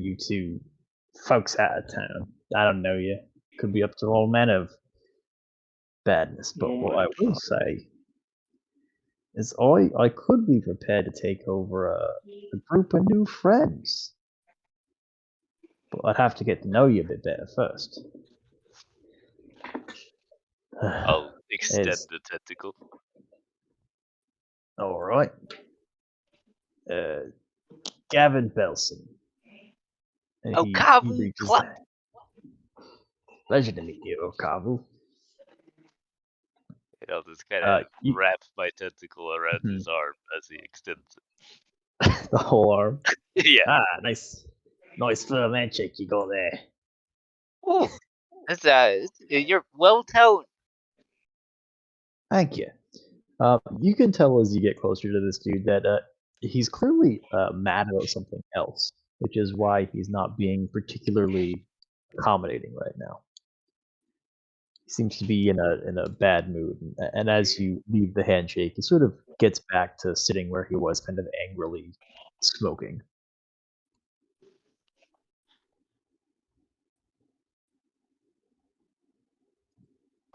you two folks out of town. I don't know you. Could be up to all manner of badness, but Oh what my I will god. say is I could be prepared to take over a group of new friends. But I'd have to get to know you a bit better first. I'll extend Is the tentacle. all right. Gavin Belson. And Oh, he Kavu reaches Club. there. Pleasure to meet you, Okavu. I'll just kind of You wrap my tentacle around Mhm. his arm as he extends the whole arm. it. Yeah. Ah, nice firm handshake you got there. Ooh, that's you're well toned. Thank you. You can tell as you get closer to this dude that he's clearly mad about something else, which is why he's not being particularly accommodating right now. He seems to be in a bad mood, and as you leave the handshake, he sort of gets back to sitting where he was, kind of angrily smoking.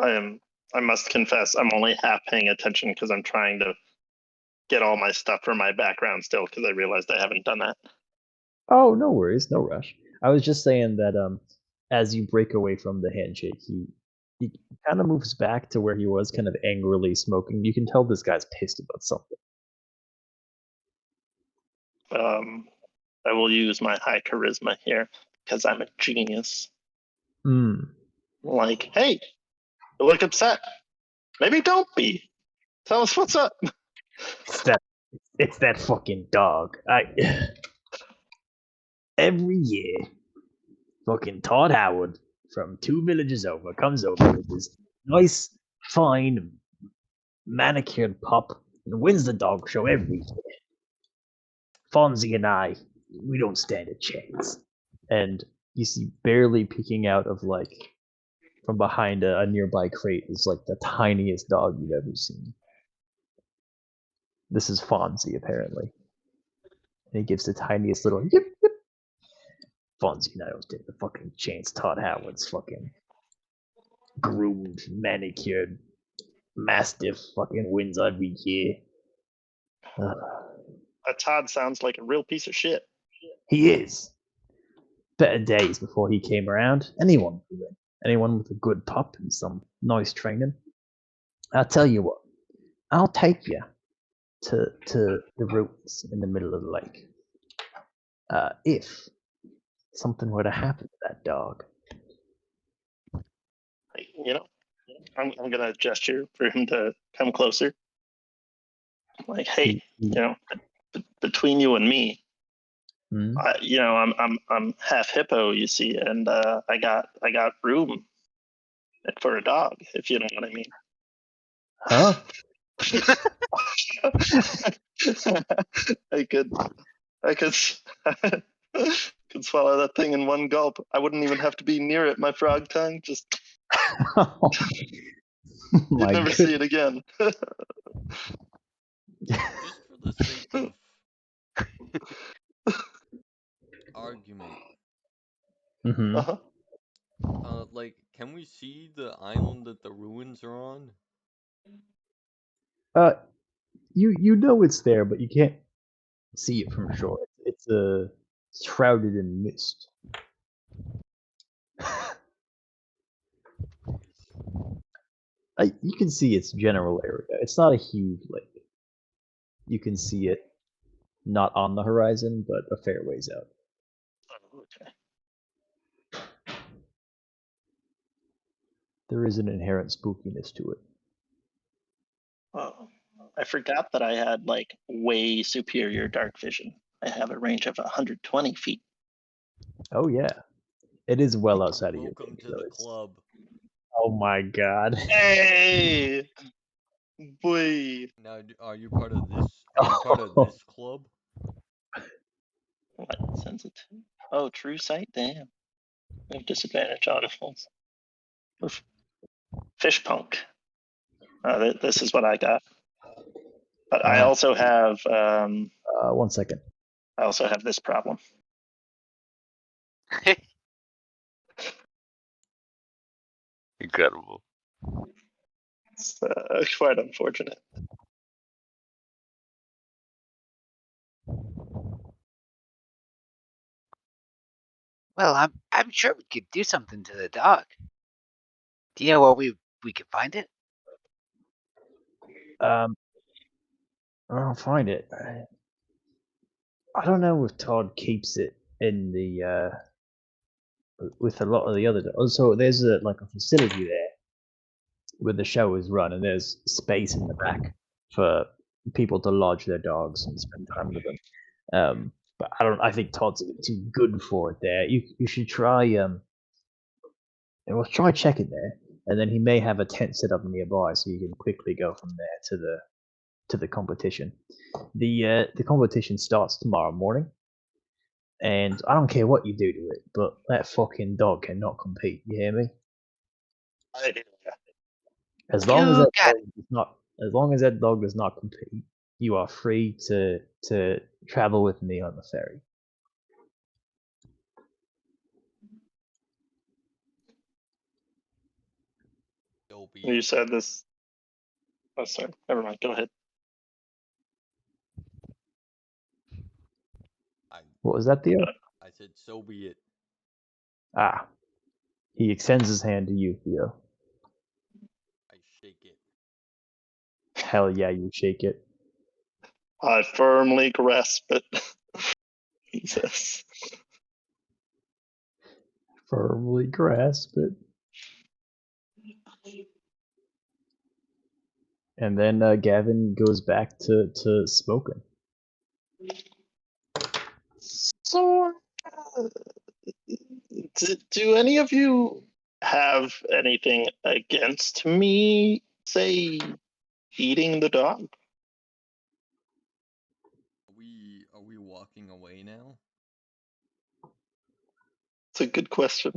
I must confess, I'm only half paying attention because I'm trying to get all my stuff for my background still because I realized I haven't done that. Oh, no worries, no rush. I was just saying that as you break away from the handshake, he kind of moves back to where he was, kind of angrily smoking. You can tell this guy's pissed about something. I will use my high charisma here because I'm a genius. Hmm. Like, hey, you look upset. Maybe don't be. Tell us what's up. It's that fucking dog. Every year, fucking Todd Howard from 2 villages over comes over with this nice, fine, manicured pup and wins the dog show every year. Fonzie and I, we don't stand a chance. And you see barely peeking out of from behind a nearby crate is like the tiniest dog you've ever seen. This is Fonzie, apparently. And he gives the tiniest little yip yip. Fonzie and I don't stand a fucking chance. Todd Howard's fucking groomed, manicured mastiff fucking wins every year. Todd sounds like a real piece of shit. He is. Better days before he came around. Anyone could win. Anyone with a good pup and some nice training. I'll tell you what. I'll take you to the ruins in the middle of the lake. If something were to happen to that dog. You know, I'm gonna gesture for him to come closer. Like, hey, between you and me, I'm half hippo, you see, and I got room for a dog, if you know what I mean. Huh? I could could swallow that thing in one gulp. I wouldn't even have to be near it. My frog tongue just you'd never see it again. Just for the sake of argument. Mm-hmm. Like, can we see the island that the ruins are on? You know it's there, but you can't see it from shore. It's shrouded in mist. You can see its general area. It's not a huge lake. You can see it not on the horizon, but a fair ways out. Oh, okay. There is an inherent spookiness to it. Oh, I forgot that I had like way superior dark vision. I have a range of 120 feet. Oh yeah, it is well outside of your Welcome range, to the though. club. Oh my god. Hey, boy. Now, are you part of this? Are you part of this club? What sensitive? Oh, true sight. Damn. I have disadvantage on rolls. Fish punk. This is what I got. But I also have. 1 second. I also have this problem. Incredible. It's quite unfortunate. Well, I'm sure we could do something to the dog. Do you know where we could find it? I'll find it. I don't know if Todd keeps it in the with a lot of the other. So there's a facility there where the show is run, and there's space in the back for people to lodge their dogs and spend time with them. But I think Todd's a bit too good for it there. You should try try check it there, and then he may have a tent set up nearby, so you can quickly go from there to the competition. The competition starts tomorrow morning, and I don't care what you do to it, but that fucking dog cannot compete. You hear me? I hear ya. As long as You that got dog does not, as long as that dog does not compete, you are free to travel with me on the ferry. So be You it. said this. Oh, sorry. Never mind. Go ahead. What was that, Theo? I said, so be it. Ah, he extends his hand to you, Theo. I shake it. Hell yeah, you shake it. I firmly grasp it. Jesus. Firmly grasp it. And then Gavin goes back to smoking. So, do any of you have anything against me, say, eating the dog? Are we walking away now? It's a good question.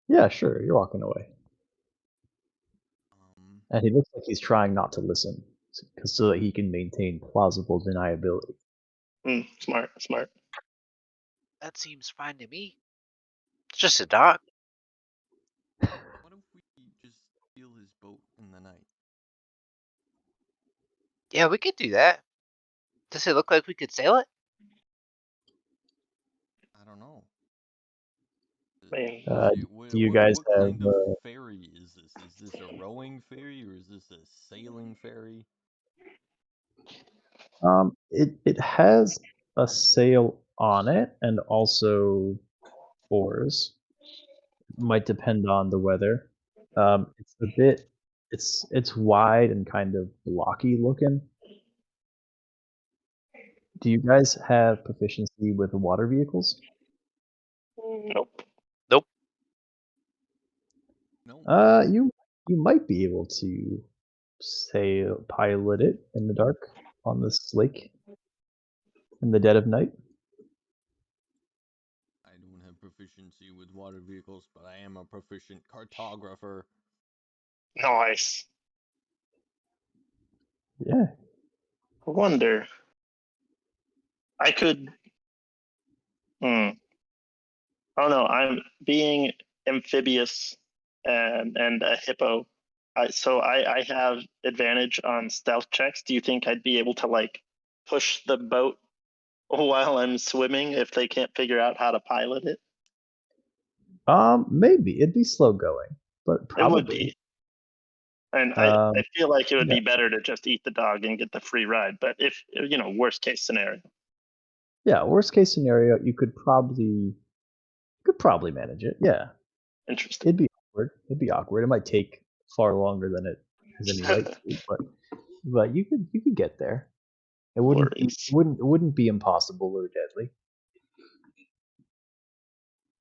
Yeah, sure, you're walking away. Um, And he looks like he's trying not to listen, so that he can maintain plausible deniability. Smart. that seems fine to me. It's just a dog. what if we just steal his boat in the night? Yeah, we could do that. Does it look like we could sail it? I don't know. I mean, Do you guys what have? kind of ferry is this? Is this a rowing ferry or is this a sailing ferry? It has a sail on it, and also oars. Might depend on the weather. It's a bit. It's wide and kind of blocky looking. Do you guys have proficiency with water vehicles? nope. Nope. No. You might be able to sail pilot it in the dark on this lake in the dead of night. I don't have proficiency with water vehicles, but I am a proficient cartographer. Nice. Yeah. I wonder. I could. Oh no, I'm being amphibious and a hippo. I have advantage on stealth checks. Do you think I'd be able to like push the boat while I'm swimming if they can't figure out how to pilot it? Maybe it'd be slow going, but It would probably. be. And Um, I feel like it would yeah. be better to just eat the dog and get the free ride. But if worst case scenario. Yeah, worst case scenario, you could probably manage it. Yeah, Interesting. it'd be awkward. It'd be awkward. It might take far longer than it has any right to, but you could get there. It Worries. wouldn't be impossible or deadly.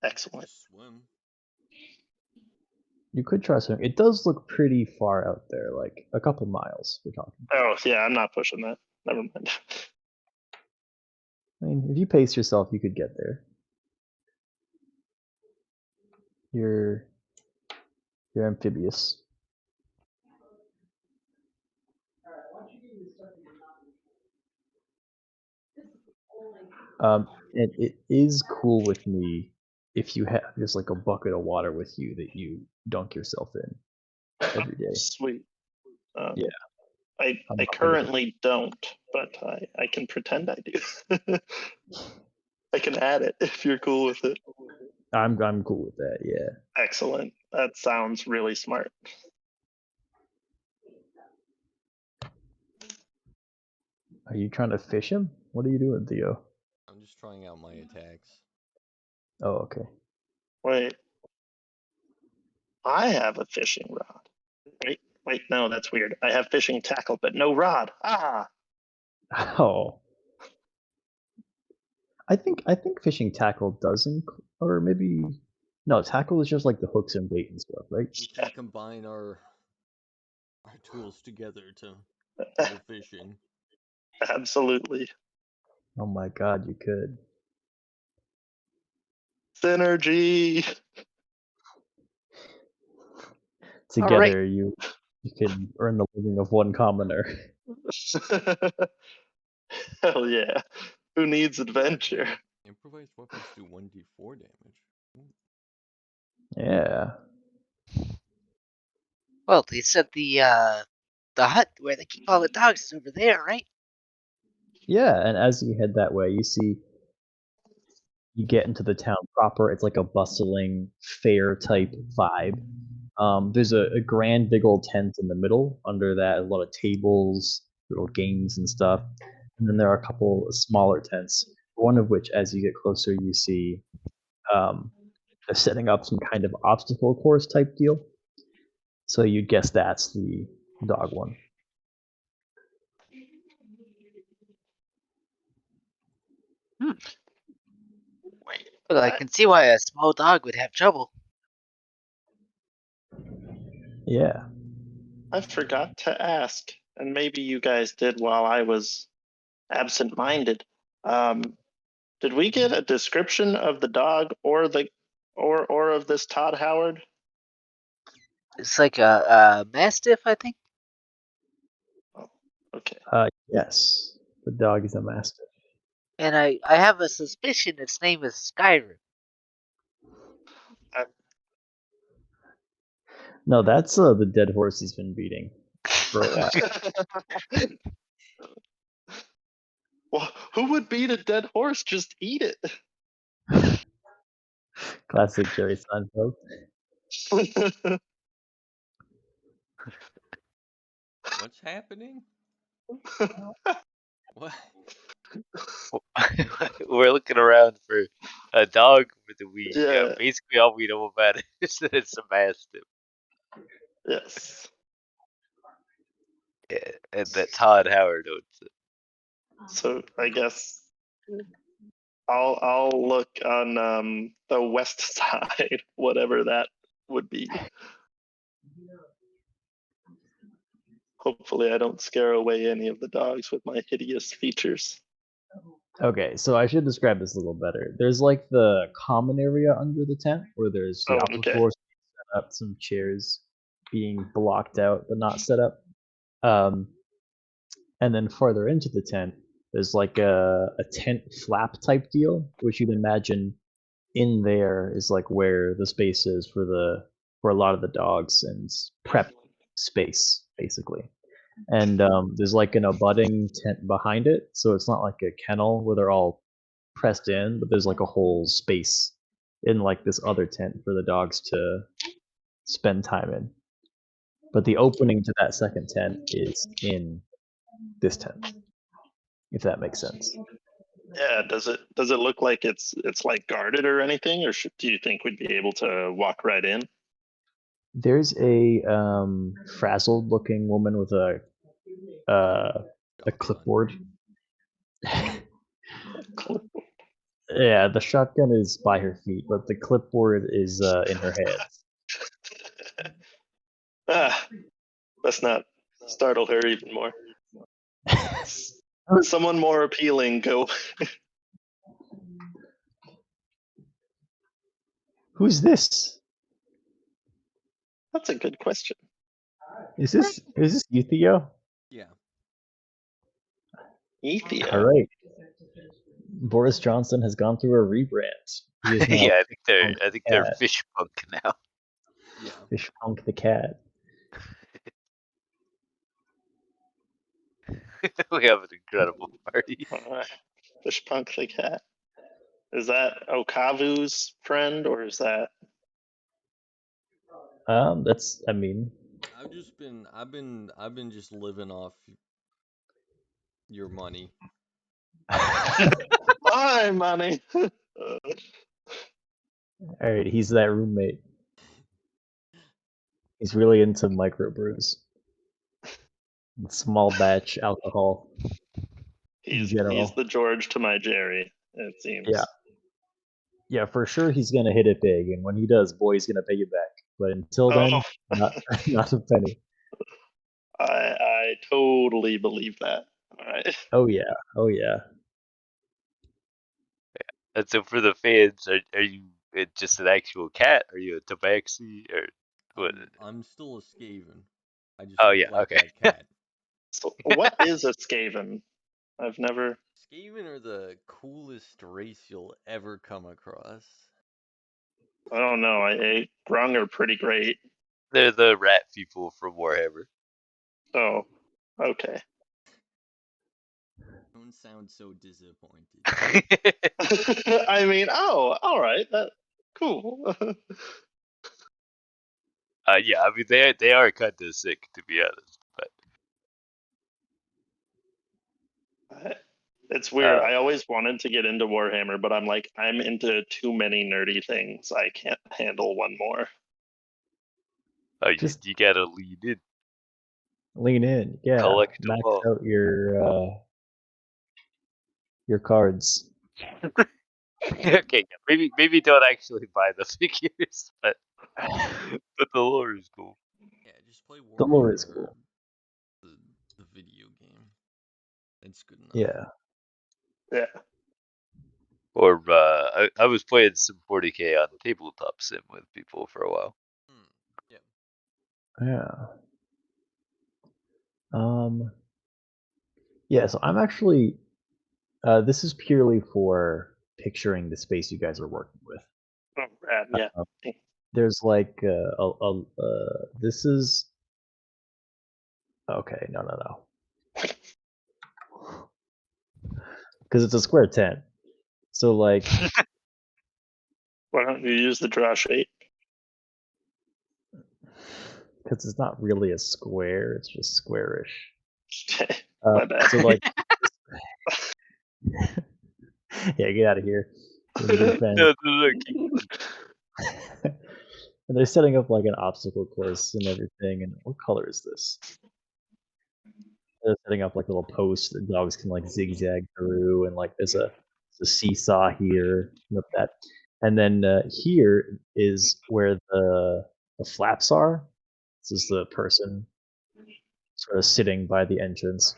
Excellent. Just swim. You could try something. It does look pretty far out there, like a couple miles. We're talking. Oh yeah, I'm not pushing that. Never mind. I mean, if you pace yourself, you could get there. You're amphibious. And it is cool with me if you have just like a bucket of water with you that you dunk yourself in every day. Sweet. Yeah. I I'm not big on- currently don't, but I can pretend I do. I can add it if you're cool with it. I'm cool with that. Yeah. Excellent. That sounds really smart. Are you trying to fish him? What are you doing, Theo? I'm just trying out my attacks. Oh, okay. Wait. I have a fishing rod. Wait, no, that's weird. I have fishing tackle, but no rod. Ah. Oh. I think fishing tackle does or maybe no, tackle is just like the hooks and bait and stuff, right? We can combine our tools together to go fishing. Absolutely. Oh my god, you could. Synergy. Together you can earn the living of one commoner. Hell yeah. Who needs adventure? Improvised weapons do 1d4 damage. Ooh. Yeah. Well, they said the hut where they keep all the dogs is over there, right? Yeah, and as you head that way, you get into the town proper. It's like a bustling fair type vibe. There's a grand big old tent in the middle. Under that, a lot of tables, little games and stuff. And then there are a couple of smaller tents. One of which, as you get closer, you see they're setting up some kind of obstacle course type deal. So you'd guess that's the dog one. Wait. Well, I can see why a small dog would have trouble. Yeah. I forgot to ask, and maybe you guys did while I was absent-minded. Did we get a description of the dog or of this Todd Howard? It's like a mastiff, I think. Oh, okay. Yes. The dog is a mastiff. And I have a suspicion its name is Skyrim. No, that's the dead horse he's been beating for a while. Well, who would beat a dead horse? Just eat it. Classic Jerry Seinfeld. What's happening? What? We're looking around for a dog that we Yeah. basically all we know about it is that it's a mastiff. Yes. Yeah, and that Todd Howard owns it. So I guess I'll look on the west side, whatever that would be. Hopefully, I don't scare away any of the dogs with my hideous features. Okay, so I should describe this a little better. There's like the common area under the tent where there's the Oh, obstacle okay. course set up, some chairs being blocked out but not set up. And then farther into the tent, there's like a tent flap type deal, which you'd imagine in there is like where the space is for a lot of the dogs and prep space basically. And there's like an abutting tent behind it, so it's not like a kennel where they're all pressed in, but there's like a whole space in like this other tent for the dogs to spend time in. But the opening to that second tent is in this tent, if that makes sense. Yeah. Does it look like it's like guarded or anything, or do you think we'd be able to walk right in? There's a frazzled looking woman with a clipboard. Yeah, the shotgun is by her feet, but the clipboard is in her hands. Let's not startle her even more. Someone more appealing, go. Who's this? That's a good question. Is this you, Theo? Yeah. Ethia. All right. Boris Johnson has gone through a rebrand. He is now yeah, I think they're cat. fish punk now. Yeah. Fish Punk the cat. We have an incredible party. Fish Punk the cat. Is that Okavu's friend or is that? That's. I mean, I've been just living off your money. My money. all right. He's that roommate. He's really into microbrews, and small batch alcohol in He's general. the George to my Jerry, it seems. Yeah. Yeah, for sure he's gonna hit it big, and when he does, boy, he's gonna pay you back. But until then, Oh, not not a penny. I totally believe that. All right. Oh yeah, oh yeah. And so for the fans, are you just an actual cat? Are you a tabaxi or what? I'm still a Skaven. I just Oh look yeah, like okay. that cat. So what is a Skaven? I've never. Skaven are the coolest race you'll ever come across. I don't know. Grung are pretty great. They're the rat people from Warhammer. Oh, okay. Don't sound so disappointed. I mean, oh, all right. That cool. Yeah, I mean they are kind of sick, to be honest. But It's weird. I always wanted to get into Warhammer, but I'm like, I'm into too many nerdy things. I can't handle one more. oh, Just you gotta lean in, lean in. Yeah, collect them max all. out your cards. Okay, yeah, maybe don't actually buy the figures, but the lore is cool. Yeah, just play The Warhammer. lore is cool. The video game. It's good enough. Yeah. Yeah. Or I was playing some 40k on tabletop sim with people for a while. Yeah. Yeah. Yeah, so I'm actually this is purely for picturing the space you guys are working with. Oh, rad. Yeah. There's like this is okay, no. Because it's a square tent. So like Why don't you use the draw shape? because it's not really a square, it's just squarish. My bad. So like yeah, get out of here. No, keep- And they're setting up like an obstacle course and everything. And what color is this? They're setting up like little posts that dogs can like zigzag through, and like there's a seesaw here with that. And then here is where the flaps are. This is the person sort of sitting by the entrance.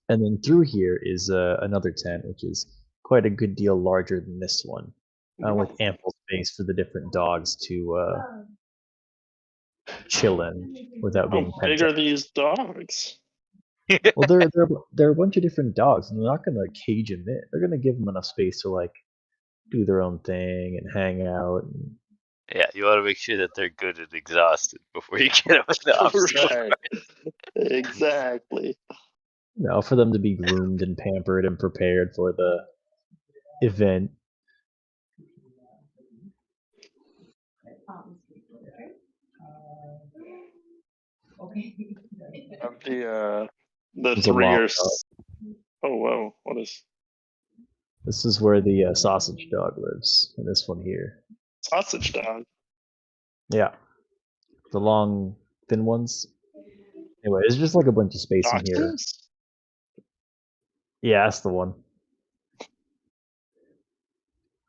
And then through here is another tent, which is quite a good deal larger than this one, with ample space for the different dogs to chill in without being How pent big up. are these dogs? Well, they're a bunch of different dogs, and they're not gonna cage them in. They're gonna give them enough space to like do their own thing and hang out. And, Yeah, you want to make sure that they're good and exhausted before you get them in the obstacle. Right. Exactly. for them to be groomed and pampered and prepared for the event. The It's a three long are. dog. Oh whoa! What is This is where the sausage dog lives, and this one here. sausage dog? Yeah, the long, thin ones. Anyway, there's just like a bunch of space in here. Dachshunds? Yeah, that's the one.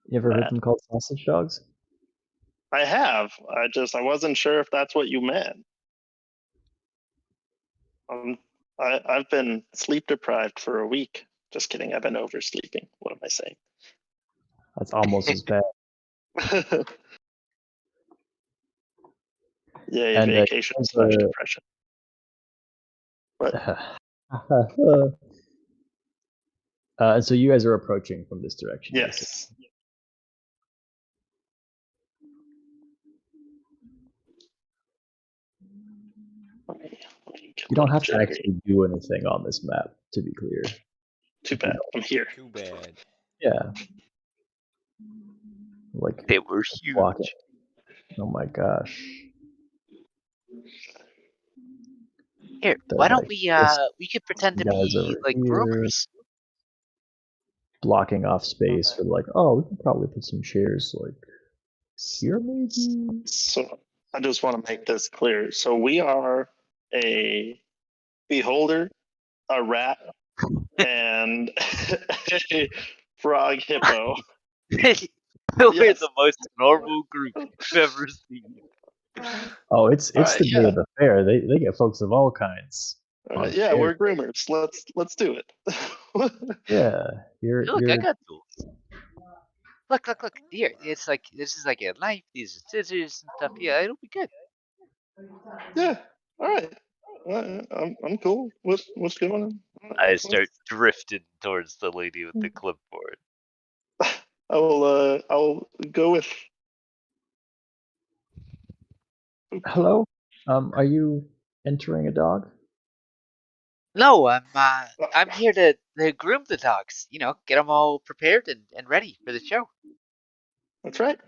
You ever heard Rad. them called sausage dogs? I have. I wasn't sure if that's what you meant. I've been sleep deprived for a week. Just kidding. I've been oversleeping. What am I saying? That's almost as bad. Yay, And vacation / depression. But and so you guys are approaching from this direction. yes. You don't have to actually do anything on this map, to be clear. Too bad. I'm here. Too bad. Yeah. Like, They were block it. huge. Oh my gosh. Here, They're why don't like we this we could pretend to guys be over like here, groomers. blocking off space for like, oh, we could probably put some chairs like here maybe. So I just want to make this clear. So we are a beholder, a rat, and a frog hippo. We're Yes. the most normal group you've ever seen. Oh, it's Alright, the day yeah. of the fair. They get folks of all kinds. on Yeah, fair we're day. groomers. Let's do it. Yeah, you're Look, I you're got tools. Look. Here, it's like this is like a knife. These are scissors and stuff. Yeah, it'll be good. Yeah. All right. I'm cool. What's going on? I start drifting towards the lady with the clipboard. I'll go with. hello. Are you entering a dog? No, I'm here to groom the dogs. You know, get them all prepared and ready for the show. That's right.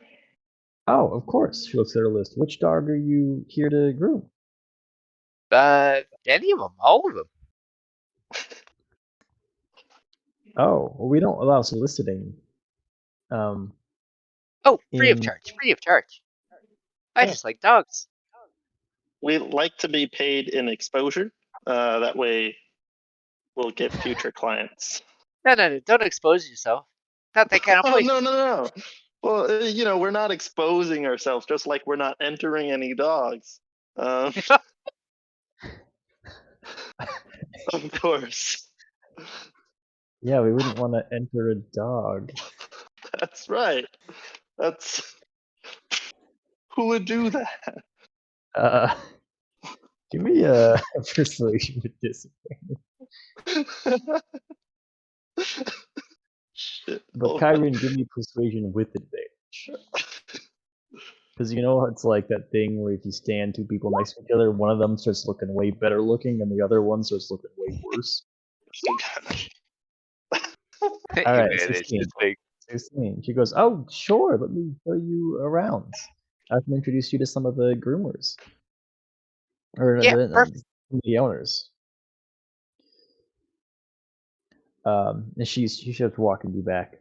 Oh, of course. She looks at her list. Which dog are you here to groom? Any of them, all of them. Oh, well, we don't allow soliciting. Um, Oh, free of in charge. Free of charge. I Yeah. just like dogs. We like to be paid in exposure. That way, we'll get future clients. No, don't expose yourself. Not that kind of Oh place. no. Well, we're not exposing ourselves, just like we're not entering any dogs. Of course. yeah, we wouldn't want to enter a dog. That's right. That's who would do that. Give me a persuasion with disadvantage. Shit. But Hold on. Kyron, give me persuasion with advantage. Because you know it's like that thing where if you stand two people next to each other, one of them starts looking way better looking, and the other one starts looking way worse. All You right, managed 16. to think. 16. She goes, oh, sure, let me show you around. I can introduce you to some of the groomers. Or Yeah, perfect. the owners. And she starts walking you back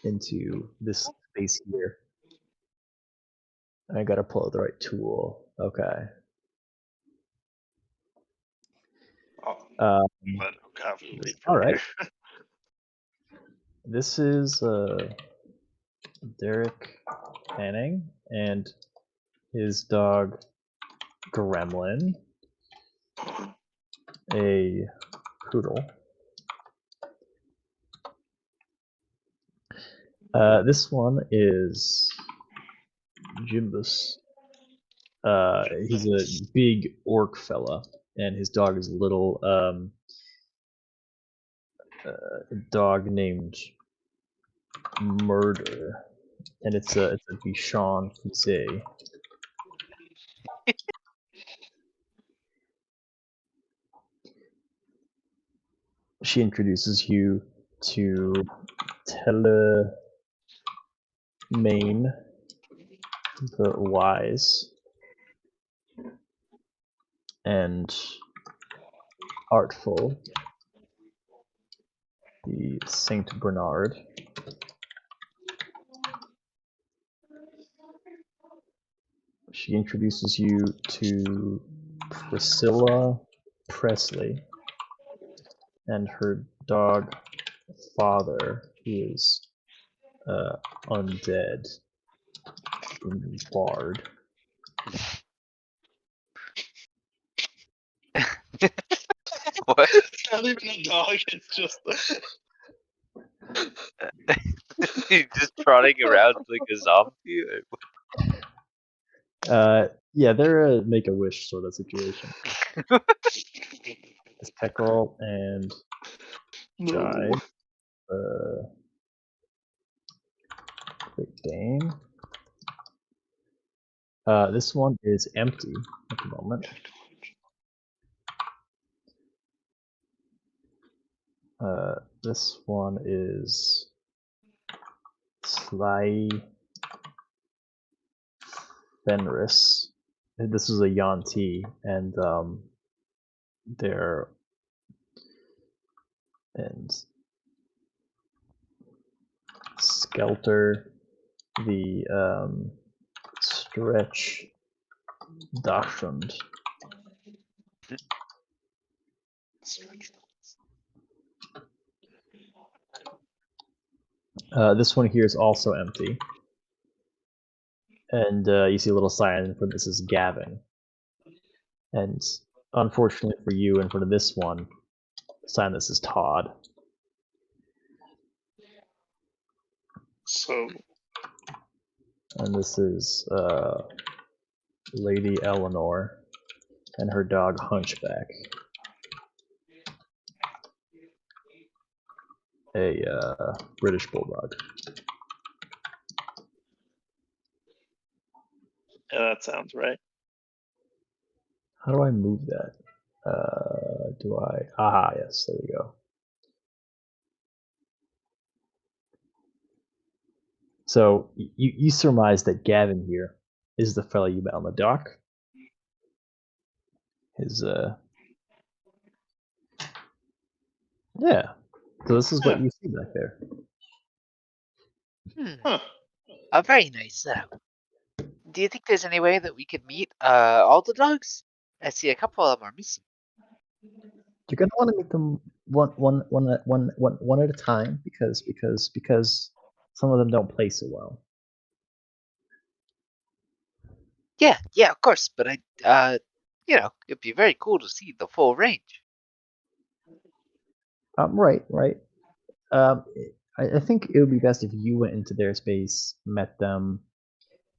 into this space here. I gotta pull out the right tool. Okay. But All right. This is Derek Manning and his dog Gremlin, a poodle. This one is Jimbus. He's a big orc fella, and his dog is a little dog named Murder, and it's a Bichon Frise. She introduces you to Telemaine the Wise and Artful the Saint Bernard. She introduces you to Priscilla Presley and her dog Father, who is undead in Bard. What? It's not even a dog, it's just He's just trotting around like a zombie. Yeah, they're a Make-A-Wish sort of situation. It's Peckerel and Jai. Great Dane. This one is empty at the moment. This one is Sly Fenris. This is a Yanti, and they're and Skelter, the Stretch Dachshund. This one here is also empty. And you see a little sign for this is Gavin. And unfortunately for you and for this one, sign this is Todd. So, And this is Lady Eleanor and her dog Hunchback. A British Bulldog. yeah, that sounds right. How do I move that? Do I? Aha, yes, there we go. So you surmise that Gavin here is the fellow you met on the dock. His yeah. So this is what Yeah. you see back there. Huh. Very nice. Do you think there's any way that we could meet all the dogs? I see a couple of them are missing. You're gonna want to meet them one at a time because some of them don't play so well. Yeah, of course. But it'd be very cool to see the full range. Right. I think it would be best if you went into their space, met them,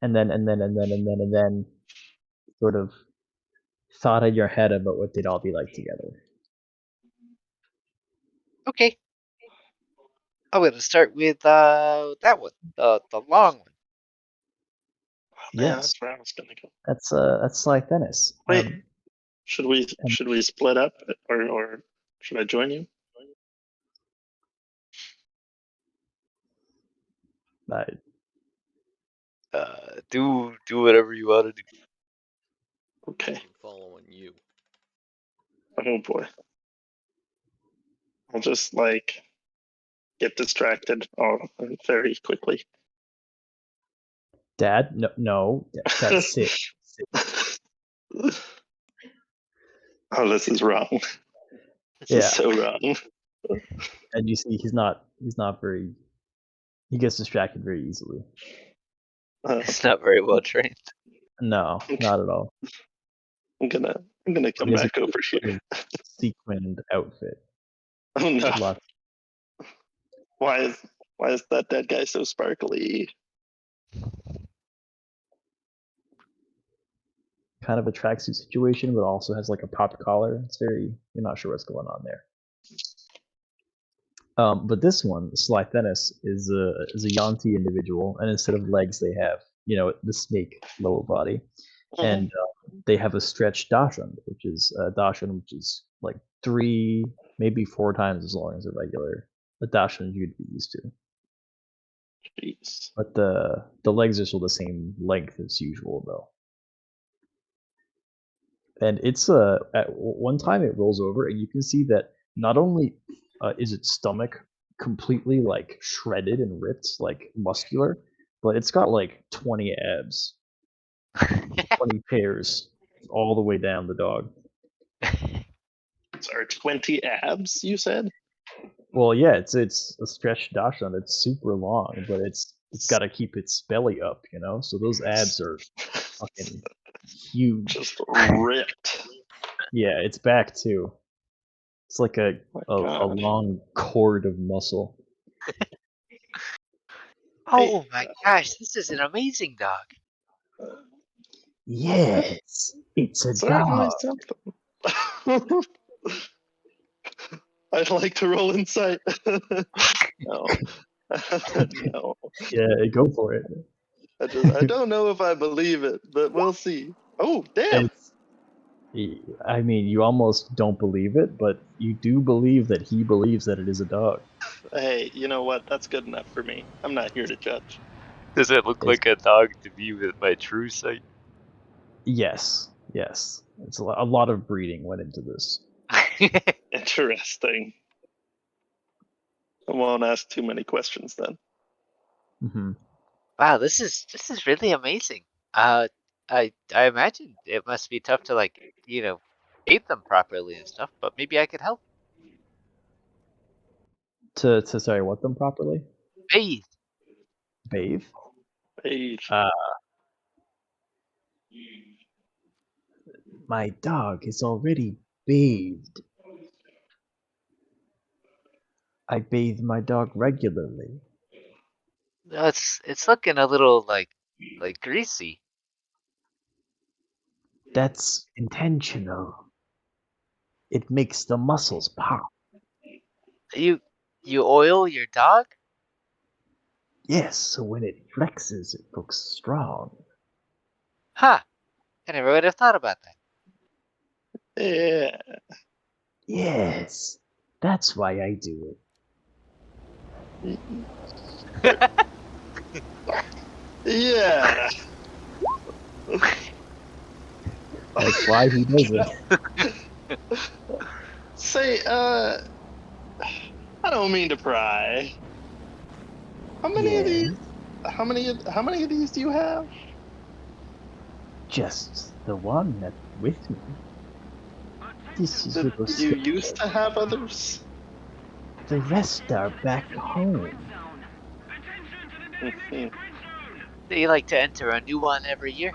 and then sort of thought in your head about what they'd all be like together. Okay. I'm gonna start with that one, the long one. Yeah, Yes, that's where I was gonna go. that's Sly Dennis. Wait, should we split up, or should I join you? Do whatever you want to do. Okay. I'm following you. Oh boy. I'll just get distracted very quickly. Dad, no, that's Sid. Oh, this is wrong. This Yeah. is so wrong. And you see, he's not very. He gets distracted very easily. It's not very well trained. No, not at all. I'm gonna come He has back a over here. sequined outfit. Oh no! Lots. Why is that dead guy so sparkly? Kind of a tracksuit situation, but also has like a popped collar. It's very. You're not sure what's going on there. But this one, Sly Dennis, is a Yanti individual, and instead of legs, they have the snake lower body, and they have a stretched dachshund, which is like 3, maybe 4 times as long as a dachshund you'd be used to. Jeez. But the legs are still the same length as usual, though. And it's at one time it rolls over, and you can see that not only is its stomach completely like shredded and ripped, like muscular, but it's got like 20 abs, 20 pairs all the way down the dog. Sorry, 20 abs, you said? Well, yeah, it's a stretched dachshund. It's super long, but it's got to keep its belly up, So those abs are fucking huge. Just ripped. Yeah, it's back too. It's like a long cord of muscle. Oh my gosh, this is an amazing dog. Yes, it's a Certainly dog. something. I'd like to roll insight. No. No. Yeah, go for it. I don't know if I believe it, but we'll see. Oh, damn! I mean, you almost don't believe it, but you do believe that he believes that it is a dog. Hey, you know what? That's good enough for me. I'm not here to judge. Does it look It's- like a dog to me with my true sight? Yes, yes. It's a lot of breeding went into this. Interesting. I won't ask too many questions then. Hmm. Wow, this is really amazing. I imagine it must be tough to like, eat them properly and stuff, but maybe I could help. To sorry, what them properly? Bathe. Bathe. Hey, My dog is already bathed. I bathe my dog regularly. No, it's looking a little like greasy. That's intentional. It makes the muscles pop. You oil your dog? Yes, so when it flexes, it looks strong. Huh. I never would have thought about that. yeah. Yes, that's why I do it. Yeah. That's why he does it. Say, I don't mean to pry. How many of these? Yes, How many of these do you have? just the one that with me. This is Did little you used to have others? The rest are back home. Mhm. Do you like to enter a new one every year?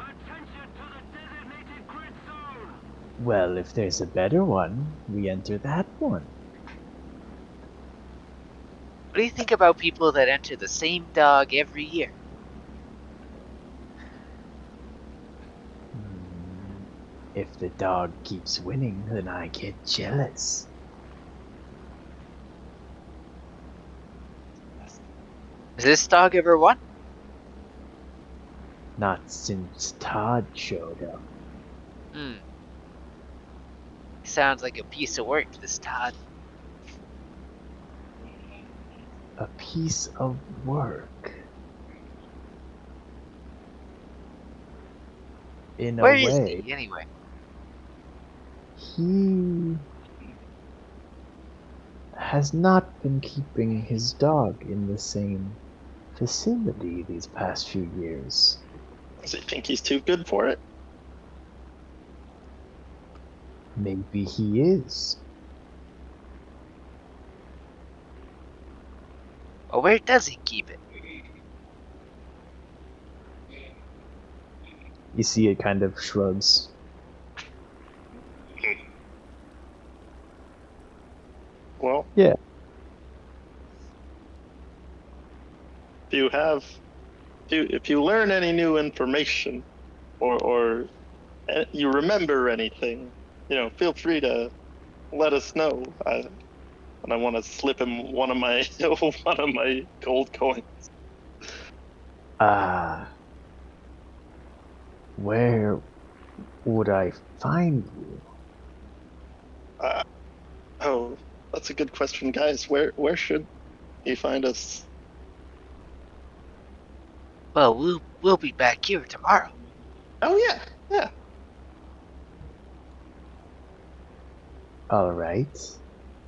Well, if there's a better one, we enter that one. What do you think about people that enter the same dog every year? If the dog keeps winning, then I get jealous. Has this dog ever won? Not since Todd showed up. Sounds like a piece of work, this Todd. A piece of work. In a Where is way, he, anyway? he has not been keeping his dog in the same facility these past few years. Does he think he's too good for it? Maybe he is. Or where does he keep it? You see, it kind of shrugs. Well, Yeah. if you learn any new information, or you remember anything, feel free to let us know. And I want to slip him one of my one of my gold coins. Where would I find you? Oh, that's a good question, guys. Where should he find us? Well, we'll be back here tomorrow. Oh yeah. All right.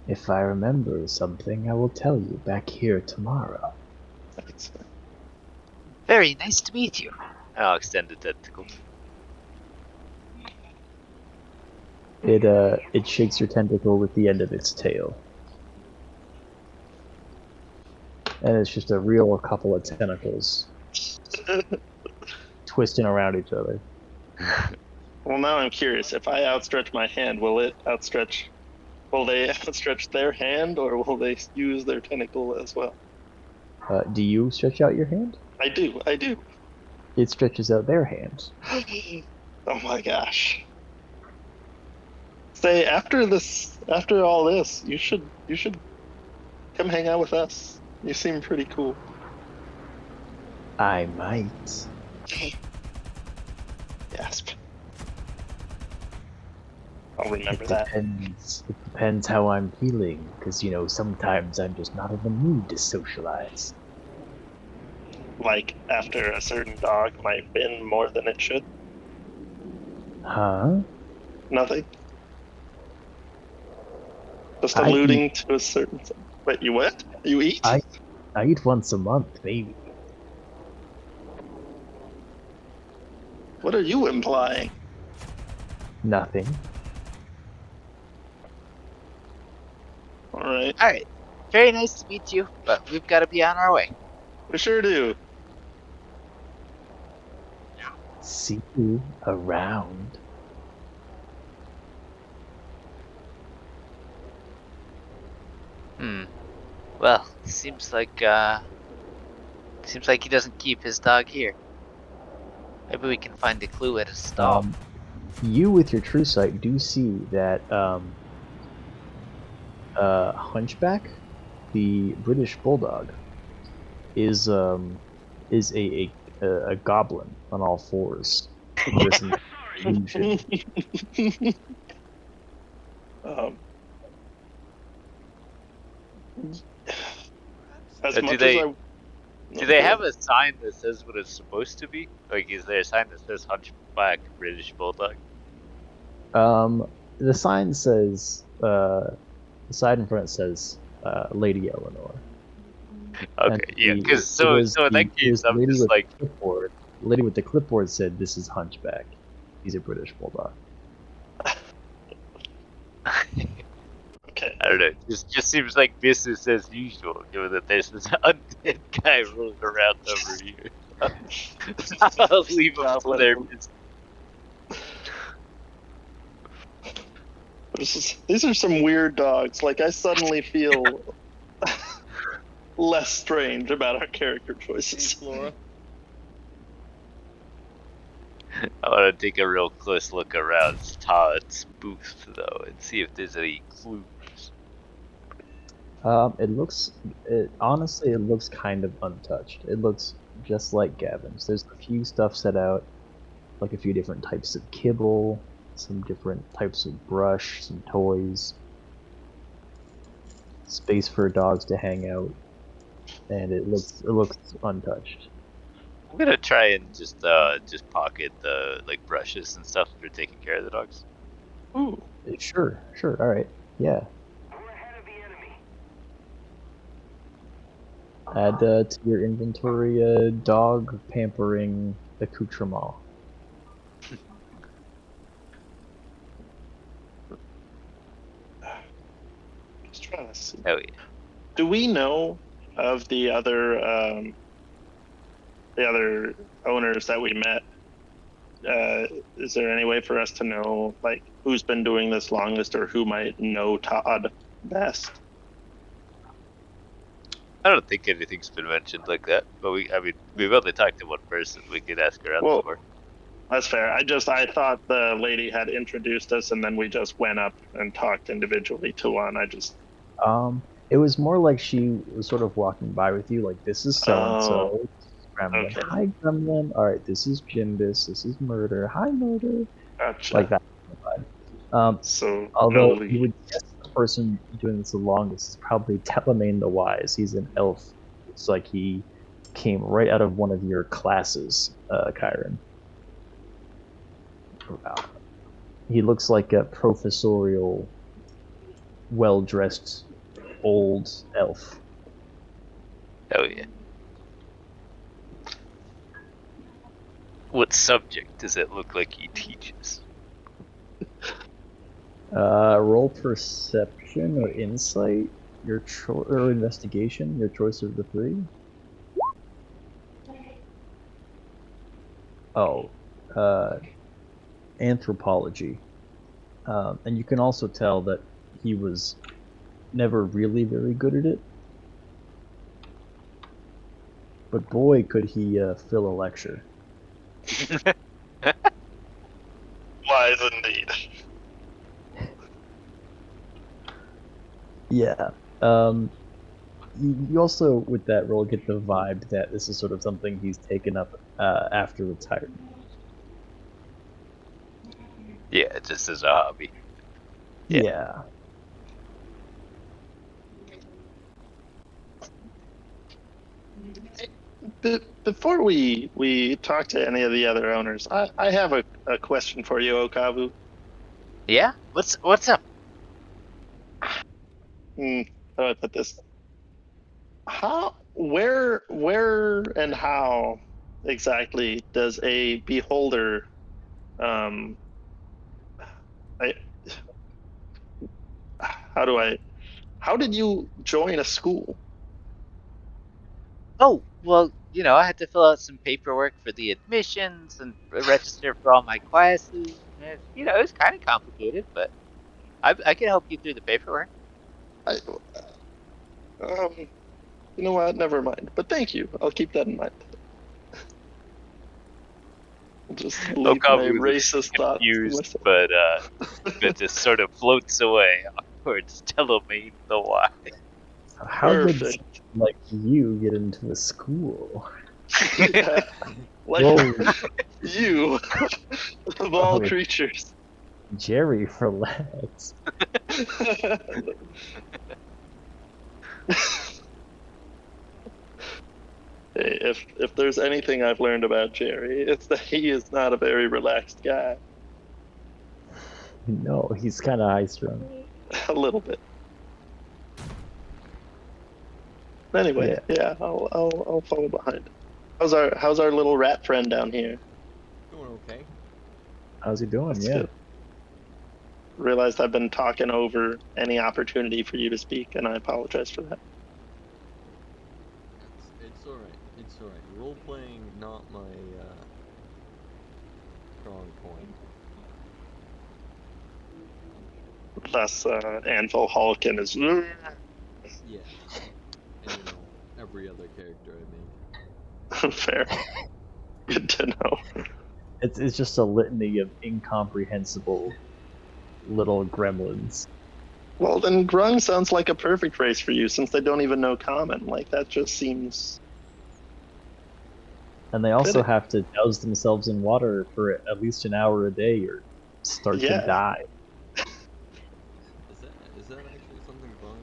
If I remember something, I will tell you back here tomorrow. Thanks. Very nice to meet you. I'll extend the tentacle. It shakes your tentacle with the end of its tail. And it's just a real couple of tentacles twisting around each other. Well, now I'm curious. If I outstretch my hand, will they outstretch their hand, or will they use their tentacle as well? Do you stretch out your hand? I do. It stretches out their hand. Oh my gosh. Say, after all this, you should come hang out with us. You seem pretty cool. I might. Gasp. I'll remember It that. depends. It depends how I'm feeling, because sometimes I'm just not in the mood to socialize. Like after a certain dog might bin more than it should. Huh? Nothing. Just I alluding to a certain thing. Wait, you what? You eat? I eat once a month, maybe. What are you implying? Nothing. All right, All right. Very nice to meet you, but we've got to be on our way. we sure do. See you around. Well, seems like he doesn't keep his dog here. Maybe we can find a clue at his stall. You with your true sight do see that Hunchback, the British bulldog, is a goblin on all fours under some illusion. As Do much they- as I Do they have a sign that says what it's supposed to be? Like, is there a sign that says Hunchback British Bulldog? The sign says the sign in front says Lady Eleanor. Okay, And yeah, the- because it so was in the- that it case, was the I'm lady just with like, the clipboard. The lady with the clipboard said, "This is Hunchback. He's a British bulldog." okay. I don't know. Just seems like business as usual, given that there's this undead guy rolling around over here. I'll leave him to their business. These are some weird dogs. Like I suddenly feel less strange about our character choices. Flora. I want to take a real close look around Todd's booth, though, and see if there's any clues. Honestly, it looks kind of untouched. It looks just like Gavin's. There's a few stuff set out, like a few different types of kibble, some different types of brush, some toys, space for dogs to hang out, and it looks untouched. I'm gonna try and just pocket the brushes and stuff for taking care of the dogs. Ooh. Sure, all right, yeah. Add to your inventory dog pampering accoutrement. Just trying to see. Oh yeah. Do we know of the other owners that we met? Is there any way for us to know like who's been doing this longest or who might know Todd best? I don't think anything's been mentioned like that, but we've only talked to one person. We could ask around Well, more. That's fair. I thought the lady had introduced us and then we just went up and talked individually to one. It was more like she was sort of walking by with you, like, this is so-and-so. Gremlin. okay. Hi, Gremlin. Alright, this is Jimbus. This is Murder. Hi, Murder. Gotcha. Like that. So Although no you would guess the person doing this the longest is probably Telemane the Wise. He's an elf. It's like he came right out of one of your classes, Kyron. He looks like a professorial, well-dressed old elf. Oh yeah. What subject does it look like he teaches? Roll perception or insight, or investigation, your choice of the three. Oh, anthropology. And you can also tell that he was never really very good at it. But boy, could he fill a lecture. Wise indeed. Yeah. You also, with that roll, get the vibe that this is sort of something he's taken up after retirement. Yeah, just as a hobby. Yeah. Yeah. Before we talk to any of the other owners, I have a question for you, Okavu. Yeah? What's up? How do I put this? Where, and how exactly does a beholder, um, I, how did you join a school? Oh, well, I had to fill out some paperwork for the admissions and register for all my classes. And, it was kind of complicated, but I can help you through the paperwork. I, you know what? Never mind. But thank you. I'll keep that in mind. I'll just leave my Okamu looks racist thoughts to confused, myself. but it just sort of floats away towards Telomane the why. How did Perfect. someone like you get into the school? Yeah, like Whoa, you, of all Oh. creatures. Jerry, relax. Hey, if there's anything I've learned about Jerry, it's that he is not a very relaxed guy. No, he's kind of high strung. A little bit. Anyway, yeah, I'll follow behind. How's our little rat friend down here? Doing okay. How's he doing? That's Yeah. good. Realized I've been talking over any opportunity for you to speak, and I apologize for that. It's alright. It's alright. Role playing not my strong point. Plus, Anvil Hulkin is. Yeah. And every other character I make. Fair. Good to know. It's just a litany of incomprehensible little gremlins. Well, then Grung sounds like a perfect race for you, since they don't even know common. Like, that just seems. And they also Fitting. have to douse themselves in water for at least an hour a day or start Yeah. to die. Is that actually something Grung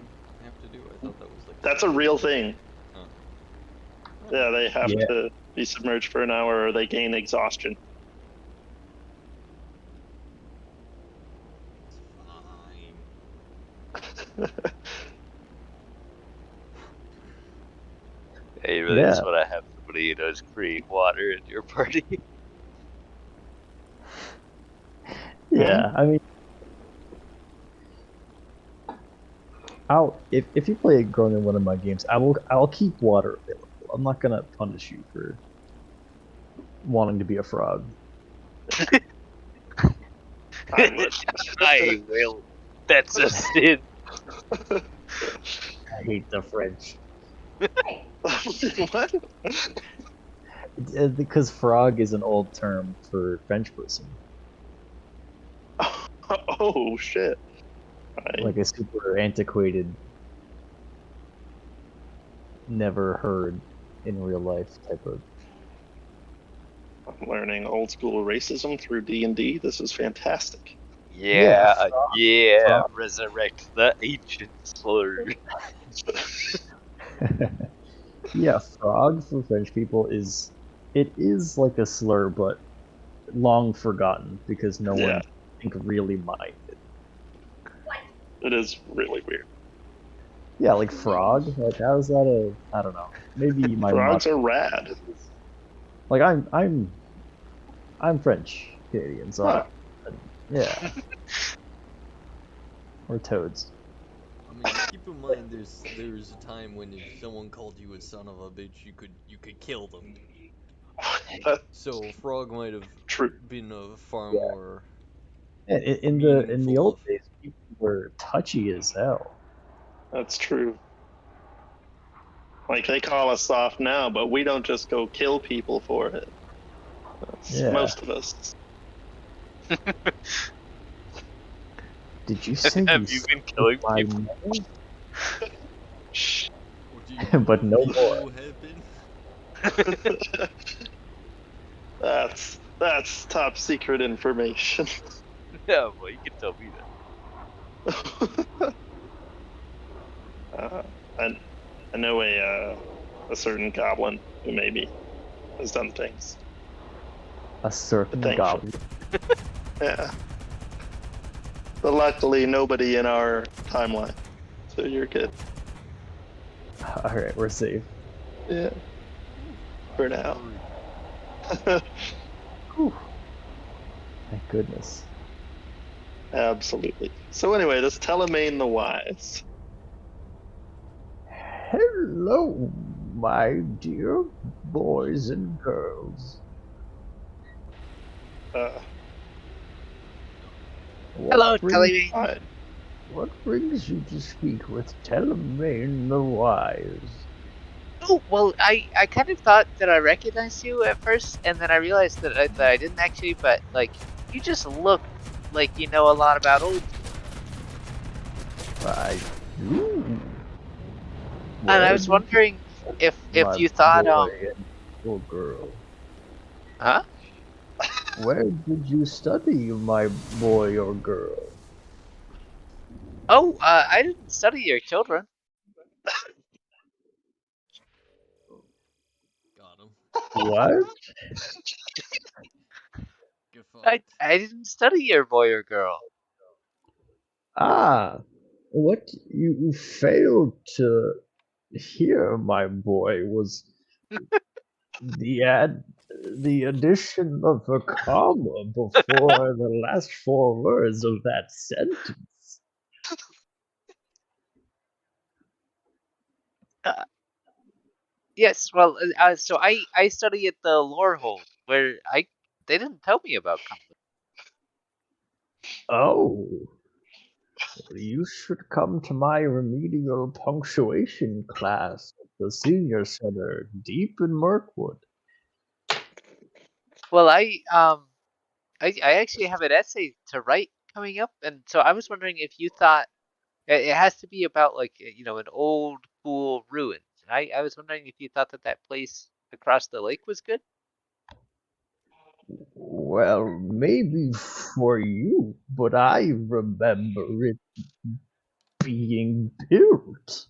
have to do? I thought that was like. That's a real thing. Huh. Yeah, they have Yeah. to be submerged for an hour or they gain exhaustion. Fine. Hey, you really just Yeah. want to have somebody who knows create water in your party. Yeah, I mean, if you play Grung in one of my games, I'll keep water available. I'm not gonna punish you for wanting to be a frog. I would. I will. That's a sin. I hate the French. What? Because frog is an old term for French person. Oh, shit. Like a super antiquated, never heard in real life type of. I'm learning old school racism through D&D. This is fantastic. Yeah, frog. resurrect the ancient slur. Yeah, frog for French people is like a slur, but long forgotten because no one, I think, really minded. It is really weird. Yeah, like frog. Like how's that I don't know. Maybe my Frogs mother- are rad. Like I'm French Canadian, so Huh. yeah. Or toads. I mean, keep in mind, there's a time when if someone called you a son of a bitch, you could kill them. That's So frog might have true. been a far Yeah. more. Yeah, in the Meaningful old of- days, people were touchy as hell. That's true. Like, they call us soft now, but we don't just go kill people for it. That's Yeah. most of us. Did you say Have you been killing my people? mother? Shh. Or do you But no people more. have been? That's top secret information. Yeah, well, you can tell me that. And I know a certain goblin who maybe has done things. A But certain thankfully, goblin. yeah. But luckily, nobody in our timeline, so you're good. All right, we're safe. Yeah, for now. Whew. Thank goodness. Absolutely. So anyway, this Telemaine the Wise. Hello, my dear boys and girls. Uh, Hello, What brings, Telly. I, what brings you to speak with Telemaine the Wise? Oh, well, I kind of thought that I recognized you at first, and then I realized that I didn't actually, but, like, you just look like you know a lot about old school. I do. And I Where was did you wondering if my you thought, boy and your girl? huh? Where did you study, my boy or girl? Oh, I didn't study your children. Got him. What? Get fucked. I didn't study your boy or girl. Ah, what you failed to hear, my boy, was the ad the addition of a comma before the last four words of that sentence. Uh, yes, well, so I study at the lore hold where they didn't tell me about comedy. Oh, you should come to my remedial punctuation class at the senior center deep in Mirkwood. Well, I actually have an essay to write coming up, and so I was wondering if you thought it has to be about like an old cool ruins. And I was wondering if you thought that that place across the lake was good. Well, maybe for you, but I remember it being built.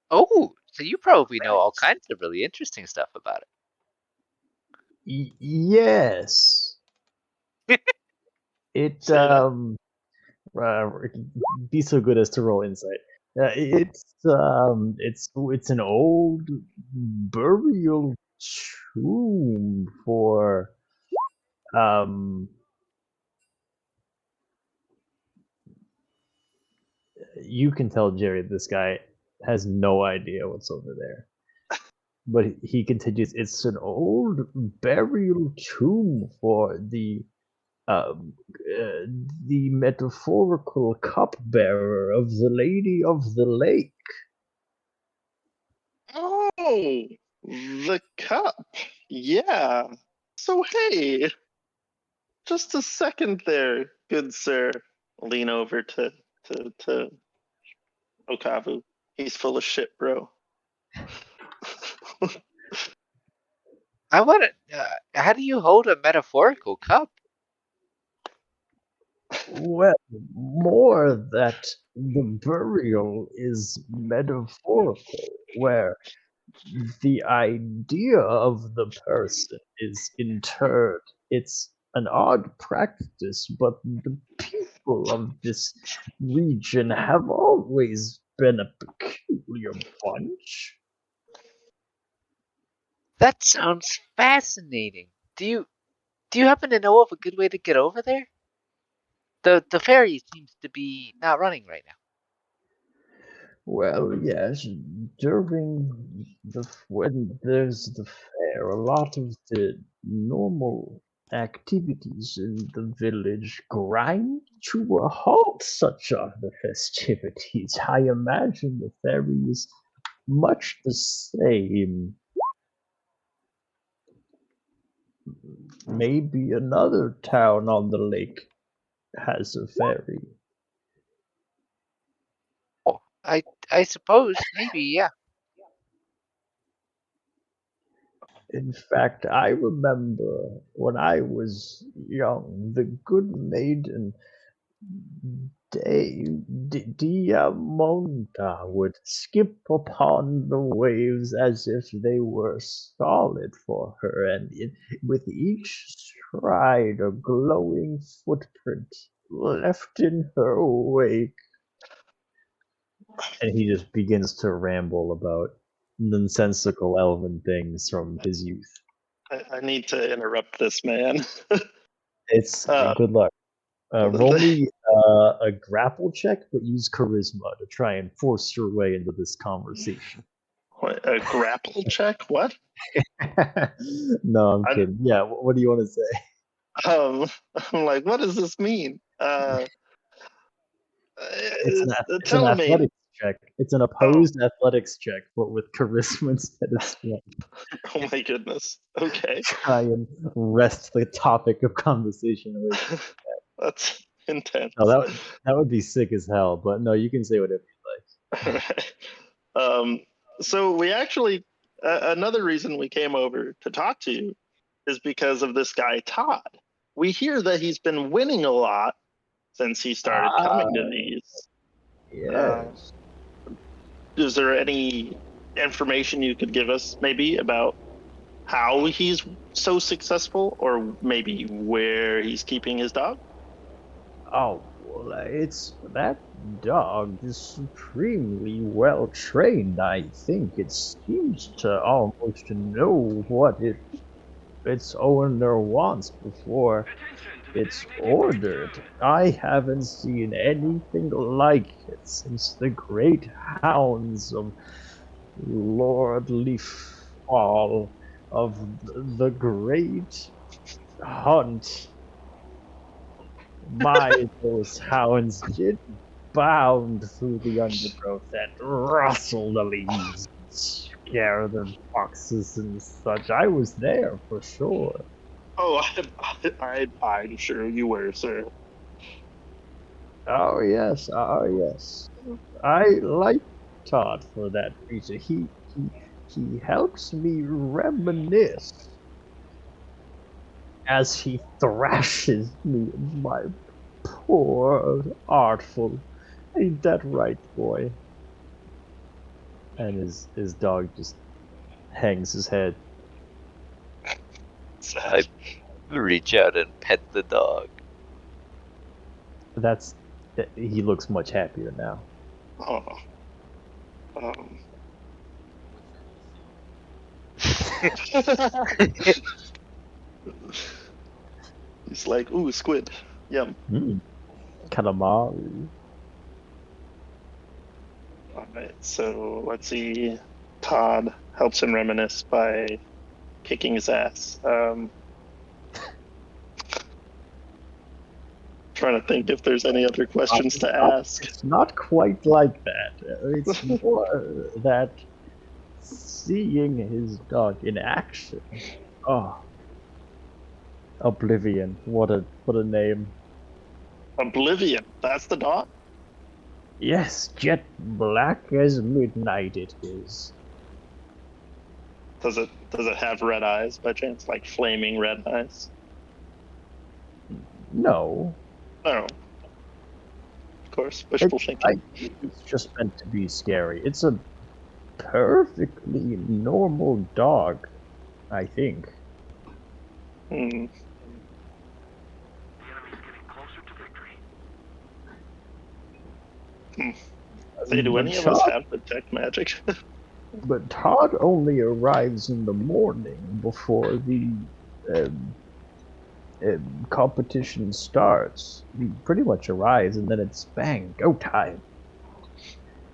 Oh, so you probably know all kinds of really interesting stuff about Yes. It say that. uh, be so good as to roll insight. It's an old burial tomb for um you can tell Jerry this guy has no idea what's over there. But he continues, it's an old burial tomb for um, uh, the metaphorical cupbearer of the Lady of the Lake. Oh, the cup. Yeah. So hey, just a second there, good sir. Lean over to Okavu. He's full of shit, bro. I want to. How do you hold a metaphorical cup? Well, more that the burial is metaphorical, where the idea of the person is interred. It's an odd practice, but the people of this region have always been a peculiar bunch. That sounds fascinating. Do you happen to know of a good way to get over there? The ferry seems to be not running right now. Well, yes, when there's the fair, a lot of the normal activities in the village grind to a halt. Such are the festivities. I imagine the ferry is much the same. Maybe another town on the lake has a ferry. Oh, I suppose maybe, yeah. In fact, I remember when I was young, the good maiden Diamonda would skip upon the waves as if they were solid for her, and with each stride a glowing footprint left in her wake. And he just begins to ramble about nonsensical elven things from his youth. I need to interrupt this man. It's Uh, good luck. Roll me a grapple check, but use charisma to try and force your way into this conversation. a grapple check? What? No, I'm I, kidding. Yeah, what do you want to say? I'm like, what does this mean? It's an Tell me. athletics check. It's an opposed athletics check, but with charisma instead of strength. Oh my goodness. Okay. Try and wrest the topic of conversation away. That's intense. No, that would be sick as hell. But no, you can say whatever you like. Alright. So we actually another reason we came over to talk to you is because of this guy Todd. We hear that he's been winning a lot since he started coming to these. Yes. Is there any information you could give us maybe about how he's so successful, or maybe where he's keeping his dog? Oh, well, it's that dog is supremely well trained. I think it seems to almost know what its owner wants before it's ordered. I haven't seen anything like it since the great hounds of Lordly Fall of the great hunt. My, those hounds did bound through the undergrowth and rustle the leaves, scare the foxes and such. I was there for sure. Oh, I'm sure you were, sir. Oh yes, oh yes. I like Todd for that reason. He helps me reminisce as he thrashes me, my poor artful. Ain't that right, boy? And his dog just hangs his head. I reach out and pet the dog. He looks much happier now. Oh. He's like, ooh, squid. Yum. Calamari. Alright, so let's see. Todd helps him reminisce by kicking his ass. Trying to think if there's any other questions to ask. It's not quite like that. It's more that seeing his dog in action. Oh, Oblivion. What a name. Oblivion, that's the dog? Yes, jet black as midnight it is. Does it have red eyes by chance? Like flaming red eyes? No. Oh. Of course, wishful thinking. It's just meant to be scary. It's a perfectly normal dog, I think. Hmm. Say, do any of us have detect magic? But Todd only arrives in the morning before the competition starts. He pretty much arrives and then it's bang, go time.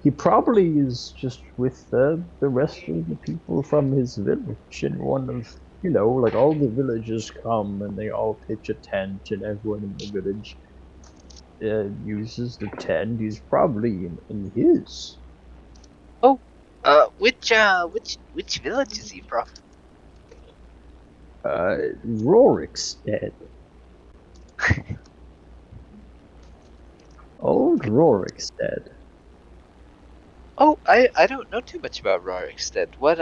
He probably is just with the rest of the people from his village in one of, like all the villagers come and they all pitch a tent and everyone in the village uses the tent. He's probably in his. Oh, which village is he from? Rorikstead. Old Rorikstead. Oh, I don't know too much about Rorikstead. What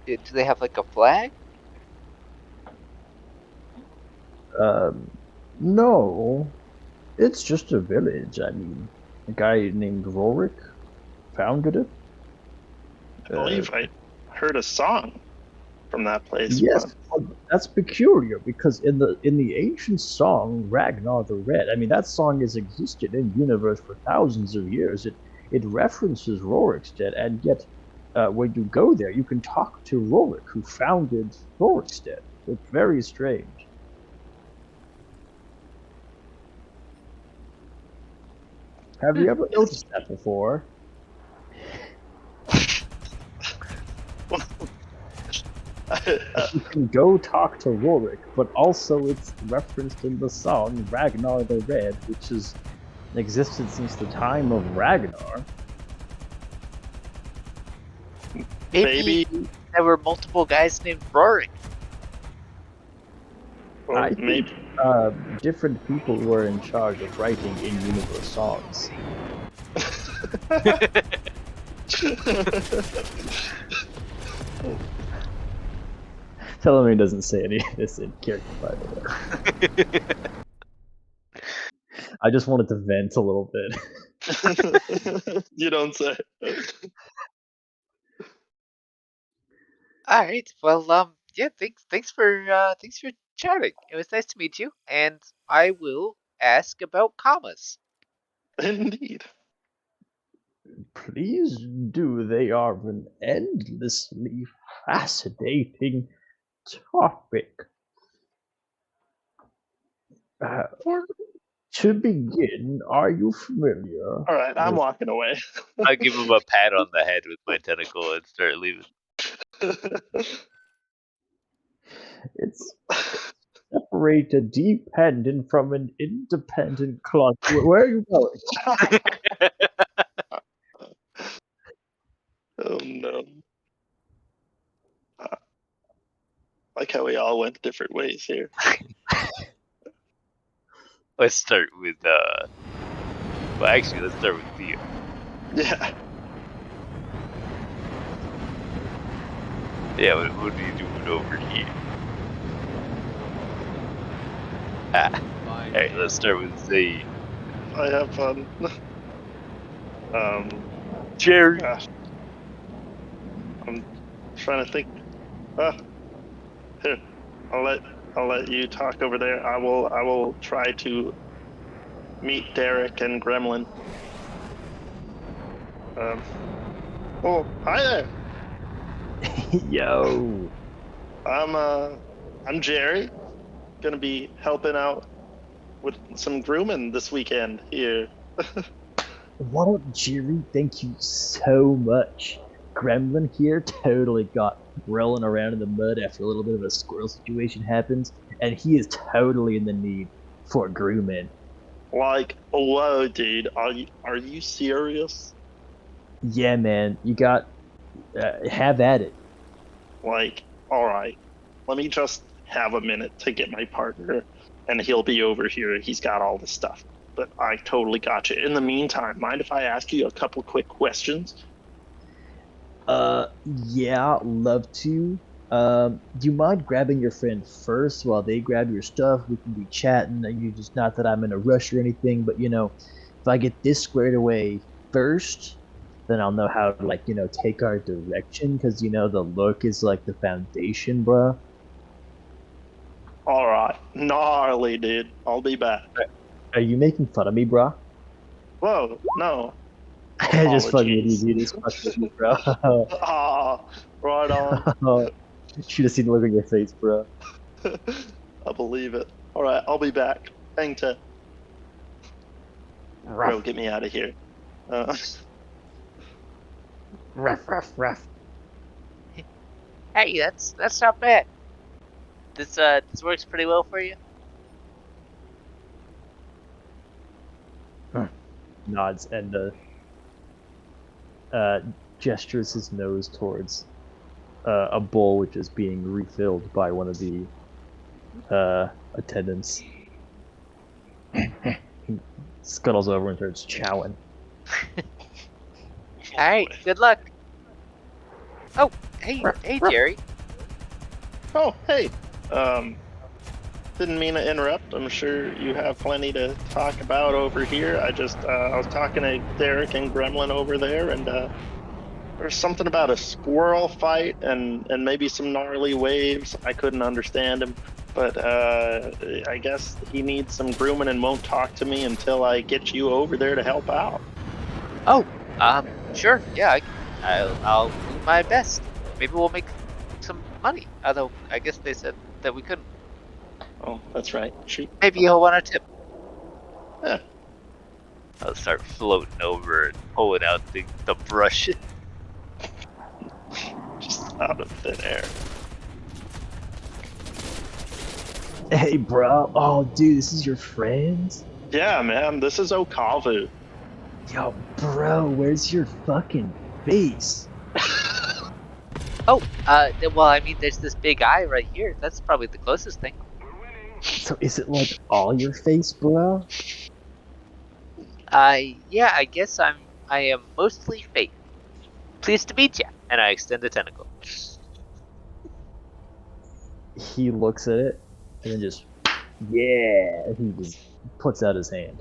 do they have like a flag? No, it's just a village. I mean, a guy named Rorik founded it. I believe I heard a song from that place. Yes, But that's peculiar because in the ancient song Ragnar the Red, I mean that song has existed in universe for thousands of years. It references Rorikstead, and yet when you go there, you can talk to Rorik, who founded Rorikstead. It's very strange. Have you ever noticed that before? You can go talk to Rorik, but also it's referenced in the song Ragnar the Red, which has existed since the time of Ragnar. Maybe there were multiple guys named Rorik. Or I think maybe different people were in charge of writing in-universe songs. Tell him he doesn't say any of this in character, by the way. I just wanted to vent a little bit. you don't say. All right. Well, yeah. Thanks for chatting. It was nice to meet you, and I will ask about commas. Indeed. Please do. They are an endlessly fascinating topic. To begin, are you familiar? All right, I'm walking away. I give him a pat on the head with my tentacle and start leaving. It's separate a dependent from an independent clause. Where are you going? Oh no. Like how we all went different ways here. Let's start with well, actually, let's start with Theo. Yeah. Yeah, what are you doing over here? Alright, let's start with Zayne. I have fun. Jerry. Gosh. I'm trying to think. Here, I'll let you talk over there. I will try to meet Derek and Gremlin. Oh, hi there. Yo. I'm Jerry. Gonna be helping out with some grooming this weekend here. What up, Jerry? Thank you so much. Gremlin here totally got rolling around in the mud after a little bit of a squirrel situation happens, and he is totally in the need for grooming. Like, whoa, dude, are you serious? Yeah, man, you got have at it. Like, all right, let me just have a minute to get my partner, and he'll be over here. He's got all the stuff, but I totally got you. In the meantime, mind if I ask you a couple quick questions? Yeah, love to. Do you mind grabbing your friend first while they grab your stuff? We can be chatting. You just not that I'm in a rush or anything, but if I get this squared away first, then I'll know how to take our direction. Because the look is like the foundation, bruh. All right, gnarly, dude. I'll be back. Are you making fun of me, bruh? Whoa, no. I just fucking with Apologies. you, dude. It's fucking with you, bro. Ah, right on. Should have seen the look on your face, bro. I believe it. All right, I'll be back. Hang tight. Bro, get me out of here. Ruff. Hey, that's not bad. This works pretty well for you. Nods and gestures his nose towards a bowl which is being refilled by one of the attendants. He scuttles over and starts chowing. Alright, good luck. Oh, hey Jerry. Oh, hey. Didn't mean to interrupt. I'm sure you have plenty to talk about over here. I was talking to Derek and Gremlin over there, and there's something about a squirrel fight and maybe some gnarly waves. I couldn't understand him, but I guess he needs some grooming and won't talk to me until I get you over there to help out. Oh, sure. Yeah, I'll do my best. Maybe we'll make some money. Although I guess they said that we couldn't. Oh, that's right. Maybe he'll want a tip. Yeah. I'll start floating over and pulling out the brush. Just out of thin air. Hey, bro. Oh, dude, this is your friend? Yeah, man. This is Okavu. Yo, bro, where's your fucking face? Oh, well, I mean, there's this big eye right here. That's probably the closest thing. So is it like all your face, bro? Yeah, I guess I am mostly fake. Pleased to meet ya. And I extend a tentacle. He looks at it and then just, yeah, he just puts out his hand.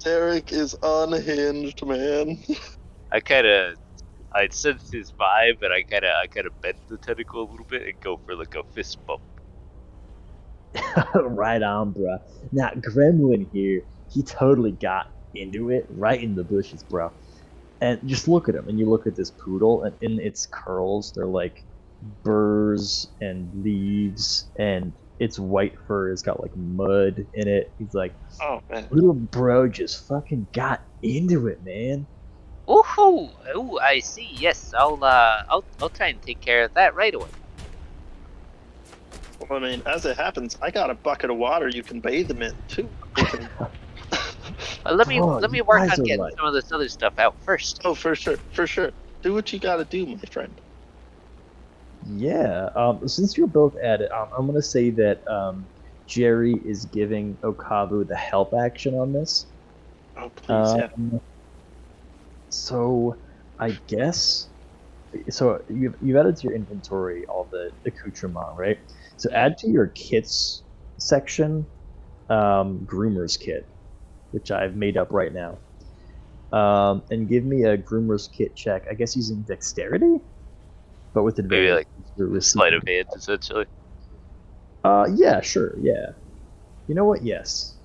Derek is unhinged, man. I sense his vibe, and I kind of bend the tentacle a little bit and go for like a fist bump. Right on, bro. Now, Gremlin here, he totally got into it right in the bushes, bro. And just look at him, and you look at this poodle, and in its curls, they're like burrs and leaves, and its white fur has got like mud in it. He's like, Oh man. little bro just fucking got into it, man. Ooh, I see. Yes, I'll try and take care of that right away. Well, I mean, as it happens, I got a bucket of water you can bathe him in too. Let me Bro, you work guys on are getting like- some of this other stuff out first. Oh, for sure, for sure. Do what you gotta do, my friend. Yeah. Since you're both at it, I'm gonna say that Jerry is giving Okavu the help action on this. Oh, please, yeah. So, I guess. So you've added to your inventory all the accoutrement, right? So add to your kits section, groomer's kit, which I've made up right now. And give me a groomer's kit check. I guess using dexterity, but with advantage. Maybe like You're sleight of hand, essentially. Yeah, sure, yeah. You know what? Yes.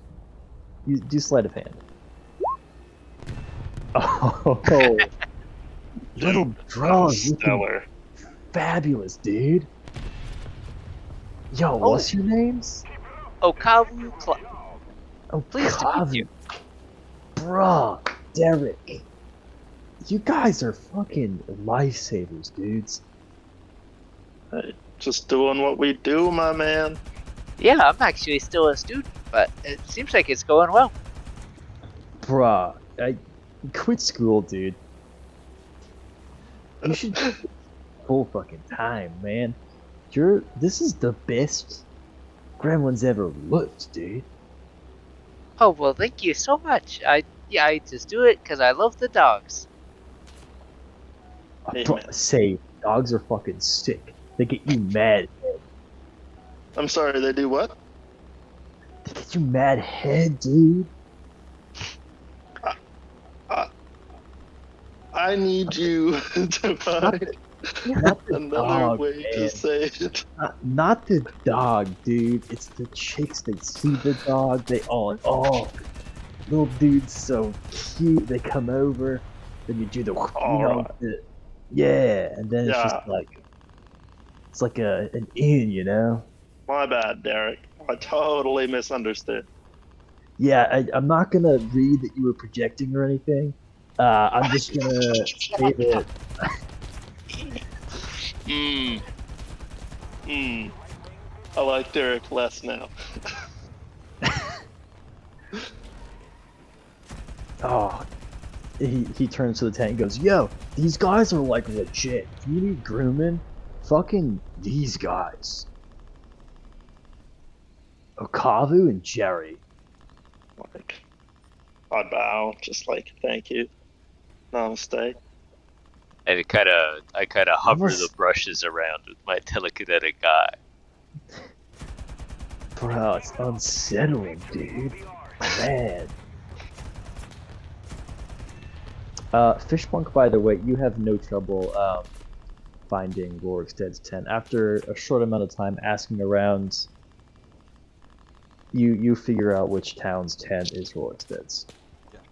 You do sleight of hand. Oh, little bro, you can- Stellar. fabulous, dude. Yo, Oh. what's your names? Okavu Club. Oh, Pleased to meet you. Bruh, Derek. You guys are fucking lifesavers, dudes. Just doing what we do, my man. Yeah, I'm actually still a student, but it seems like it's going well. Bruh, I quit school, dude. You should full fucking time, man. This is the best Gremlin's ever looked, dude. Oh, well, thank you so much. I just do it because I love the dogs. Hey, Bro, man. say, dogs are fucking sick. They get you mad. I'm sorry, they do what? They get you mad head, dude. I need you to find Not the another dog, way to man. say it. Not the dog, dude. It's the chicks. They see the dog. They all, oh, little dude's so cute. They come over. Then you do the, Alright. yeah, and then it's Yeah. just like, it's like an in, you know? My bad, Derek. I totally misunderstood. Yeah, I'm not gonna read that you were projecting or anything. I'm just gonna say that. I like Derek less now. Oh, he turns to the tank and goes, "Yo, these guys are like legit. If you need grooming, fucking these guys. Okavu and Jerry." Like, I'd bow, just like, thank you. Namaste. And I kind of hover the Almost- brushes around with my telekinetic eye. Bro, it's unsettling, dude. Man. Fishpunk, by the way, you have no trouble finding Rorikstead's tent. After a short amount of time asking around, you figure out which town's tent is Rorikstead's. Gotcha.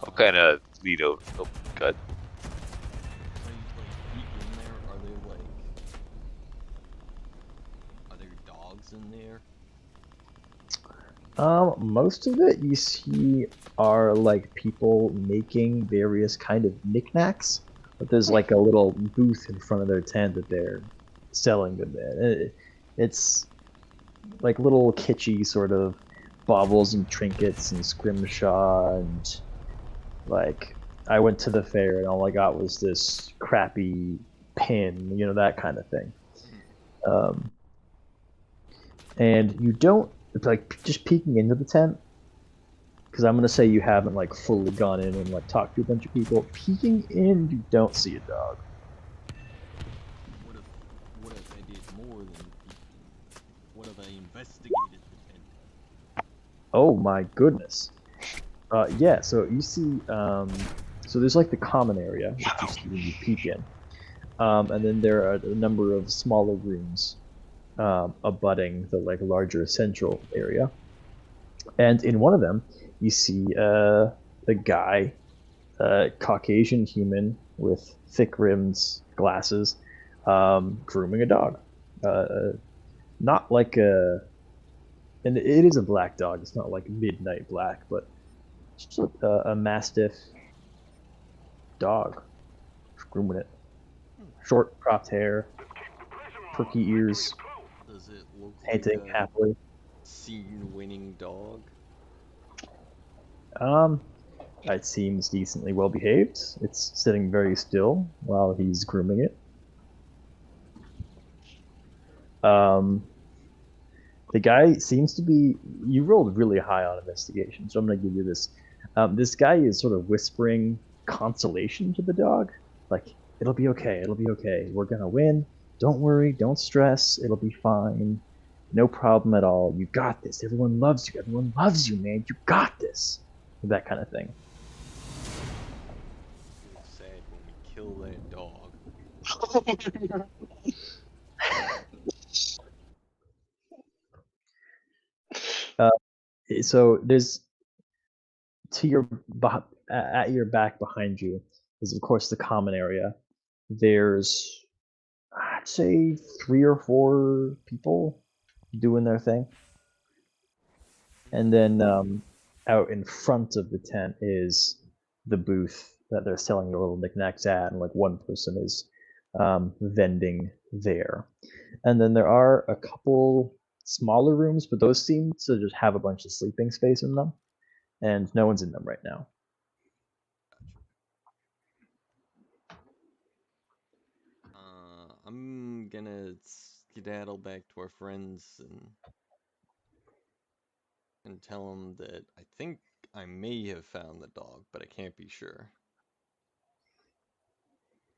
I'll kind of lead over. Oh god. If I like peek in there, are there dogs in there? Most of it you see are like people making various kind of knickknacks, but there's like a little booth in front of their tent that they're selling them in. It's like little kitschy sort of baubles and trinkets and scrimshaw and like I went to the fair and all I got was this crappy pin, that kind of thing. Um, and you don't like just peeking into the tent because I'm gonna say you haven't like fully gone in and like talked to a bunch of people. Peeking in, you don't see a dog. What if I did more than peeking? What if I investigated the tent? Oh my goodness. Yeah. So you see, so there's like the common area, which you see when you peek in, and then there are a number of smaller rooms abutting the like larger central area. And in one of them, you see a guy, a Caucasian human with thick rims, glasses, grooming a dog. Not like a, and it is a black dog. It's not like midnight black, but just a mastiff dog, grooming it. Short cropped hair, perky ears, Does it look panting like a happily. scene-winning dog? It seems decently well behaved. It's sitting very still while he's grooming it. The guy seems to be. You rolled really high on investigation, so I'm going to give you this. This guy is sort of whispering consolation to the dog, like, "It'll be okay. It'll be okay. We're gonna win. Don't worry. Don't stress. It'll be fine. No problem at all. You got this. Everyone loves you. Everyone loves you, man. You got this." That kind of thing. I feel sad when we kill that dog. So there's to your at your back behind you is of course the common area. There's I'd say 3 or 4 people doing their thing, and then out in front of the tent is the booth that they're selling the little knickknacks at, and like one person is vending there. And then there are a couple smaller rooms, but those seem to just have a bunch of sleeping space in them, and no one's in them right now. I'm gonna skedaddle back to our friends and tell them that I think I may have found the dog, but I can't be sure.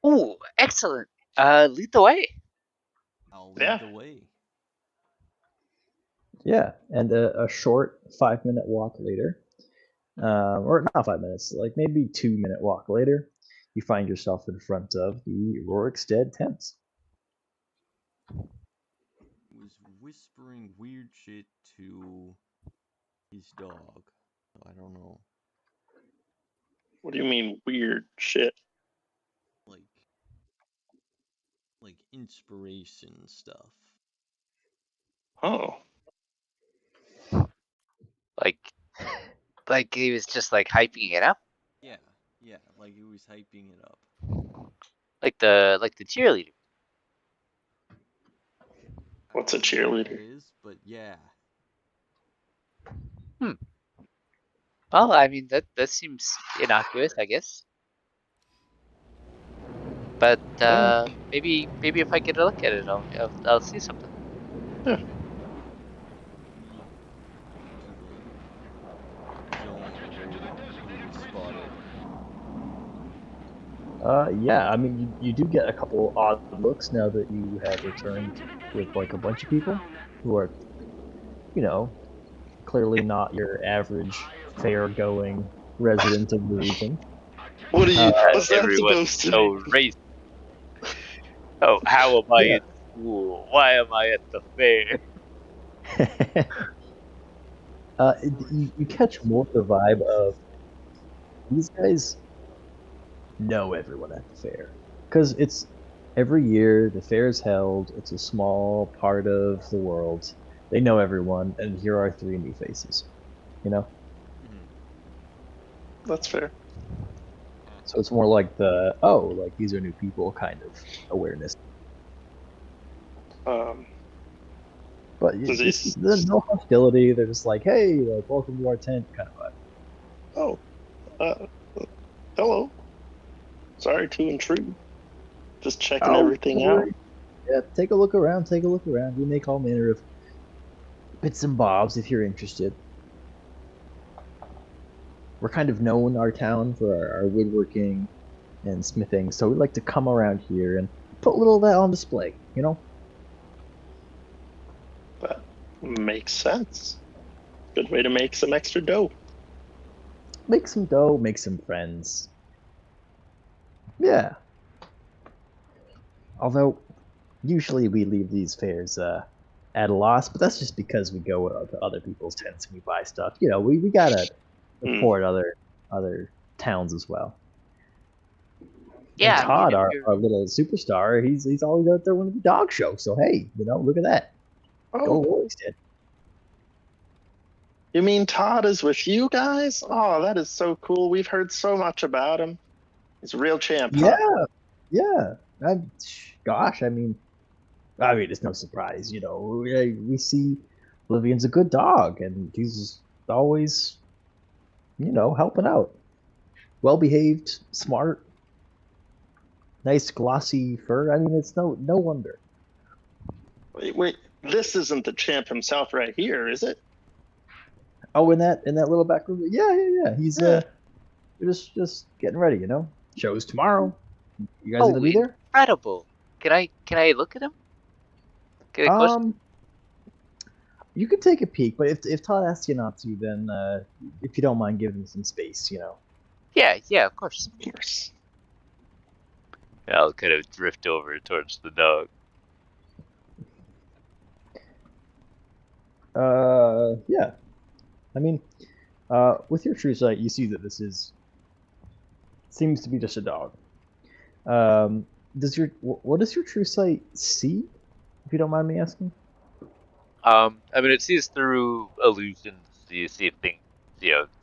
Ooh, excellent. Lead the way. I'll lead Yeah. the way. Yeah, and a short 5-minute walk later, or not 5 minutes, like maybe 2-minute walk later, you find yourself in front of the Rorikstead tents. He was whispering weird shit to his dog. I don't know. What do you mean weird shit? Like inspiration stuff. Oh. Like he was just like hyping it up, Yeah, like he was hyping it up. like the cheerleader. What's a I don't know what cheerleader? that is, but yeah. Well, I mean that seems innocuous, I guess. But maybe if I get a look at it, I'll see something. Yeah. To the zone where we spotted Yeah, I mean, you do get a couple odd looks now that you have returned with like a bunch of people who are, you know, clearly not your average fair-going resident of the region. What are you? Not What's that everyone's supposed to so mean? racist. Oh, how am I Yeah. in school? Why am I at the fair? You catch more the vibe of these guys know everyone at the fair because it's every year the fair is held. It's a small part of the world. They know everyone, and here are three new faces. You know, Mhm. That's fair. so it's more like the like these are new people kind of awareness. Um, But does it's he? there's no hostility. They're just like, hey, like welcome to our tent, kind of Oh, uh, hello. Sorry to intrude. Just checking vibe. Oh, everything don't out. worry. Yeah, take a look around. Take a look around. We make all manner of bits and bobs if you're interested. We're kind of known our town for our woodworking and smithing, so we like to come around here and put a little of that on display. You know, That makes sense. Good way to make some extra dough. make some dough, make some friends. Yeah. Although usually we leave these fairs at a loss, but that's just because we go to other people's tents and we buy stuff. You know, we gotta Hmm. support other towns as well. And Yeah, I mean, Todd, if our you're little superstar, he's always out there winning the dog show. So hey, you know, look at that. Go Oh, Royston. you mean Todd is with you guys? Oh, that is so cool. We've heard so much about him. He's a real champ, Yeah, huh? yeah. I, gosh, I mean, it's no surprise, you know. We see Livian's a good dog, and he's always, you know, helping out. Well behaved, smart, nice glossy fur. I mean, it's no wonder. Wait. This isn't the champ himself right here, is it? Oh, in that little back room, yeah. He's Yeah. just getting ready, you know. Show's tomorrow. You guys gonna oh, be there? incredible. Can I look at him? Get a close? Um, you could take a peek, but if Todd asks you not to, then if you don't mind giving him some space, you know. Yeah, of course. Of course. I'll kind of drift over towards the dog. Yeah. I mean, with your true sight, you see that this seems to be just a dog. Um, what does your true sight see? If you don't mind me asking. I mean, it sees through illusions. You see things,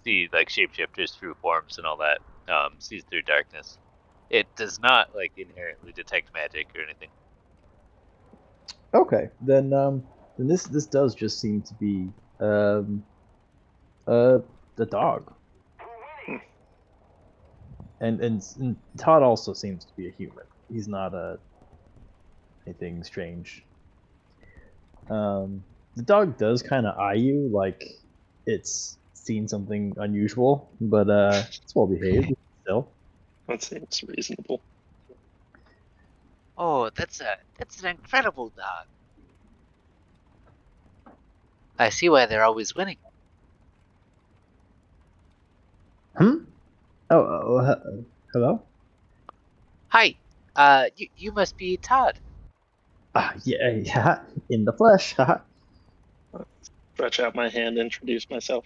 see like shapeshifters through forms and all that. Sees through darkness. It does not like inherently detect magic or anything. Okay, then this does just seem to be um uh the dog, and Todd also seems to be a human. He's not anything strange. The dog does kind of eye you like it's seen something unusual, but it's well behaved still. That seems reasonable. Oh, that's an incredible dog. I see why they're always winning. Hmm. Hello. Hi, you must be Todd. Yeah, in the flesh. Stretch out my hand, introduce myself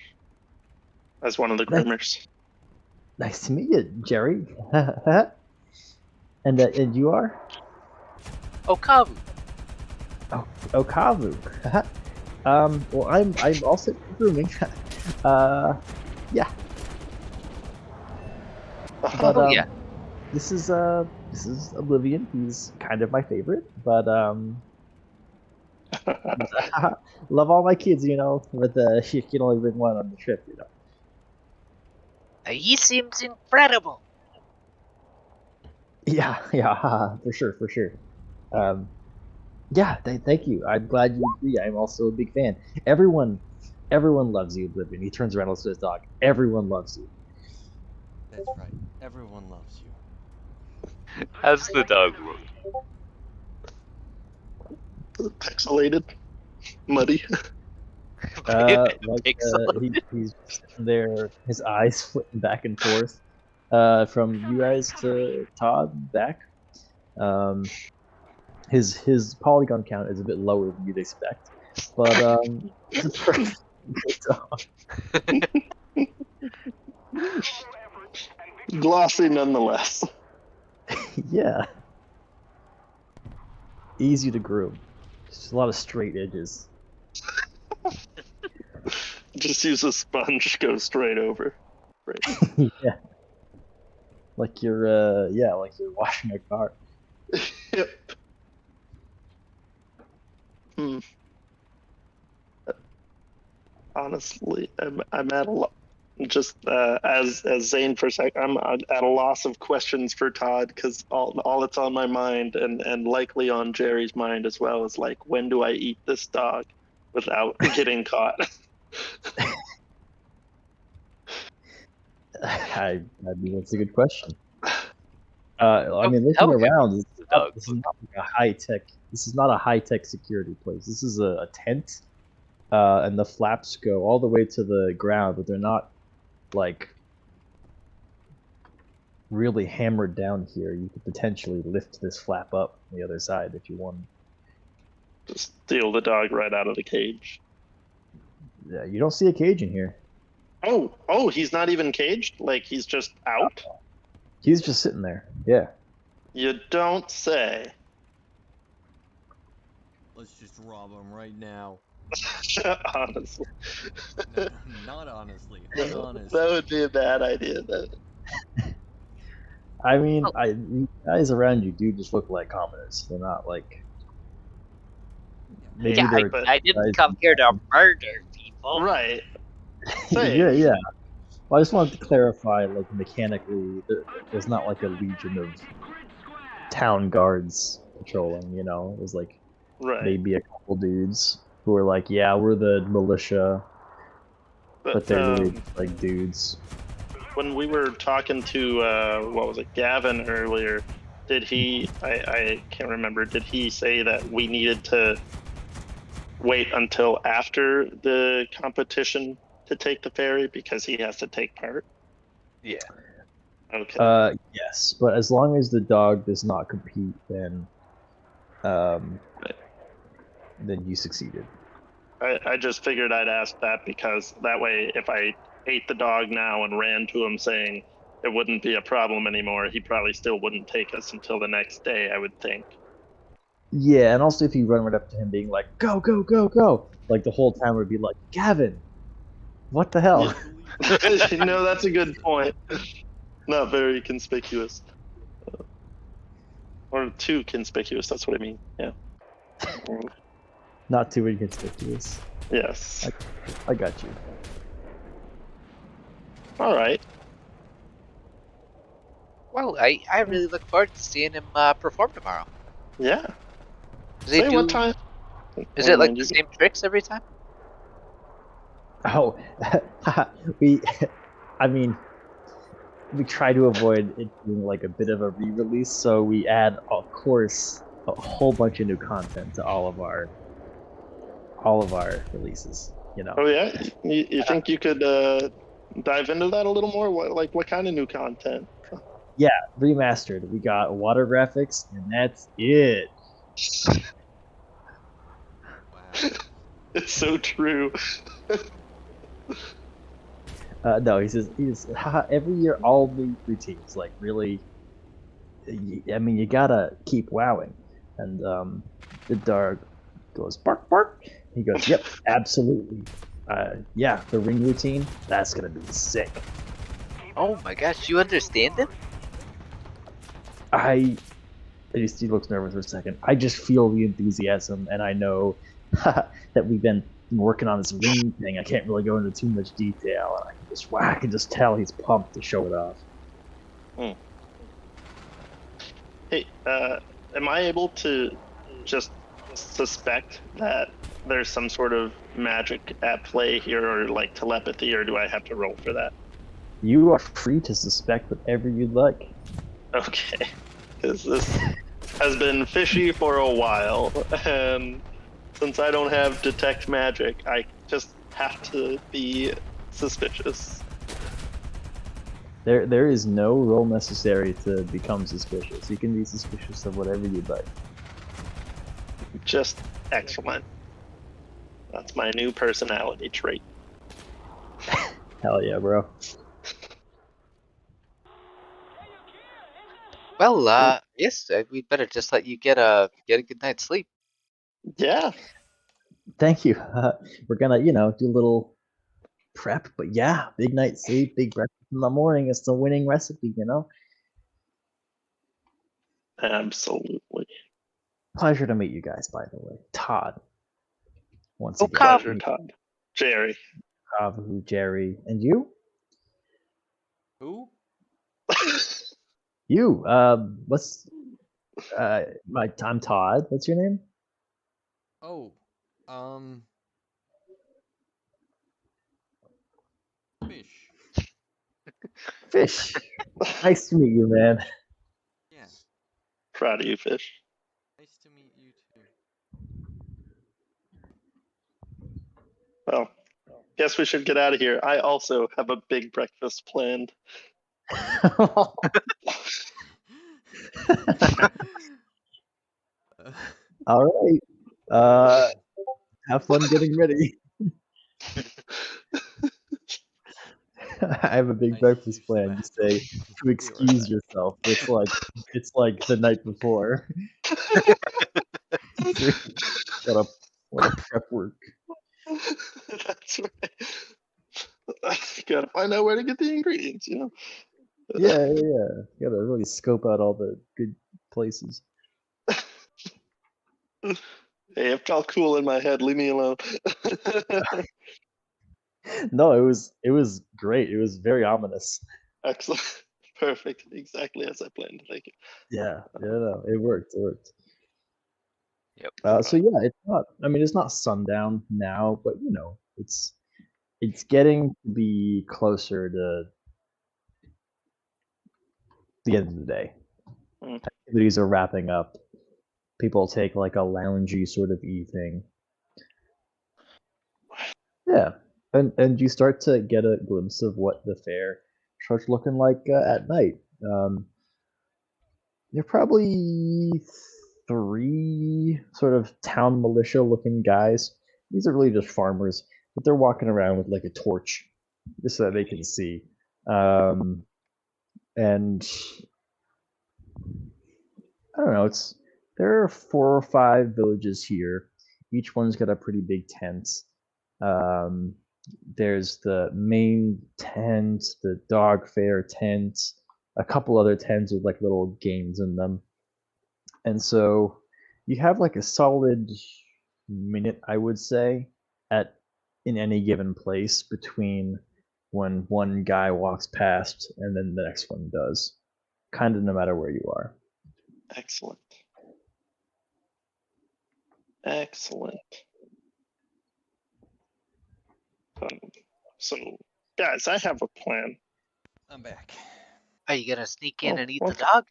as one of the nice, groomers. nice to meet you, Jerry. And you are? Okavu. Oh, Okavu. Well, I'm also grooming. uh, yeah, but Oh yeah. this is Oblivion. He's kind of my favorite, but love all my kids, you know. But you can only bring one on the trip, you know. He seems incredible. Yeah, for sure, for sure. Um, yeah, thank you. I'm glad you agree. I'm also a big fan. Everyone loves you, Oblivion. He turns around and looks at his dog. Everyone loves you. That's right. Everyone loves you. How's the dog look? Pixelated, muddy. Like Pixel. he's sitting there, his eyes flipping back and forth, from you guys to Todd back. His polygon count is a bit lower than you'd expect, but it's a pretty good dog. Glossy nonetheless. Yeah, easy to groom. Just a lot of straight edges. Just use a sponge, go straight over. Right. Yeah, like you're washing a car. Yep. Hmm. Honestly, I'm at a lot. Just as Zayne for a sec, I'm at a loss of questions for Todd because all that's on my mind and likely on Jerry's mind as well is like, when do I eat this dog without getting caught? I mean, that's a good question. I mean, looking How around, is the dog this is look? not like a high tech. This is not a high tech security place. This is a tent, and the flaps go all the way to the ground, but they're not like really hammered down here. You could potentially lift this flap up on the other side if you want. Just steal the dog right out of the cage. Yeah, you don't see a cage in here. Oh, he's not even caged? Like he's just out? He's just sitting there. Yeah. You don't say. Let's just rob him right now. Honestly. No, not honestly. Honestly. That would be a bad idea. I mean, you guys around you do just look like commoners. They're not like. Maybe Yeah, they're I didn't come here to murder people. Right. yeah, yeah. Well, I just wanted to clarify, like mechanically, there's not like a legion of town guards patrolling. You know, there's like Right. maybe a couple dudes who are like, yeah, we're the militia, but they're really like dudes. When we were talking to what was it, Gavin earlier, did he? I can't remember. Did he say that we needed to wait until after the competition to take the ferry because he has to take part? Yeah. Okay. Yes, but as long as the dog does not compete, then you succeeded. I just figured I'd ask that because that way, if I ate the dog now and ran to him saying it wouldn't be a problem anymore, he probably still wouldn't take us until the next day, I would think. Yeah, and also if you run right up to him being like, go, go, go, go, like the whole time would be like, Gavin, what the hell? No, that's a good point. Not very conspicuous. Or too conspicuous, that's what I mean. Yeah. Not too inconspicuous. Yes. I got you. All right. Well, I really look forward to seeing him perform tomorrow. Yeah. Does he Say do? what time? Is it like the same tricks every time? Oh, I mean, we try to avoid it being like a bit of a re-release, so we add, of course, a whole bunch of new content to all of our releases. You know. Oh yeah. You think you could dive into that a little more? What kind of new content? Yeah, remastered. We got water graphics, and that's it. Wow. It's so true. No, he says every year all new routines. Like really, I mean, you gotta keep wowing. And the dog goes bark bark. He goes, yep, absolutely. Yeah, the ring routine. That's gonna be sick. Oh my gosh, you understand him? He looks nervous for a second. I just feel the enthusiasm, and I know that we've been working on this ring thing. I can't really go into too much detail. I can just tell he's pumped to show it off. Hey, am I able to just suspect that there's some sort of magic at play here, or like telepathy, or do I have to roll for that? You are free to suspect whatever you'd like. Okay. because this has been fishy for a while, and since I don't have detect magic, I just have to be suspicious. There is no roll necessary to become suspicious. You can be suspicious of whatever you'd like. Just excellent. That's my new personality trait. Hell yeah, bro. Well, yes, we'd better just let you get a good night's sleep. Yeah. Thank you. We're gonna, do a little prep, but yeah, big night sleep, big breakfast in the morning. It's the winning recipe, Absolutely. Pleasure to meet you guys, by the way. Todd. Once Oh, again. Pleasure, Todd. Jerry. Kavu, Jerry, and you? Who? You. I'm Todd. What's your name? Oh, Fish. Fish. Nice to meet you, man. Yeah, Proud of you, Fish. nice to meet you too. Well, guess we should get out of here. I also have a big breakfast planned. All right. Have fun getting ready. I have a big I breakfast use the plan. You bathroom. say to excuse yourself. It's like the night before. Gotta prep work. That's right. Gotta find out where to get the ingredients, Yeah. Gotta really scope out all the good places. Hey, it's all cool in my head. Leave me alone. No, it was great. It was very ominous. Excellent. Perfect. Exactly as I planned. Thank you. Yeah, no, it worked. Yep. So yeah, it's not. I mean, it's not sundown now, but it's getting to be closer to the end of the day. Mm. Activities are wrapping up. People take like a loungy sort of evening. Yeah, and you start to get a glimpse of what the fair starts looking like at night. There are probably 3 sort of town militia-looking guys. These are really just farmers, but they're walking around with like a torch, just so that they can see. And I don't know. There are 4 or 5 villages here. Each one's got a pretty big tent. Um, there's the main tent, the dog fair tent, a couple other tents with like little games in them. And so you have like a solid minute, I would say, at in any given place between when one guy walks past and then the next one does. Kind of no matter where you are. Excellent. Excellent. So, guys, I have a plan. I'm back. Are you gonna sneak in Oh, and eat the okay. dog?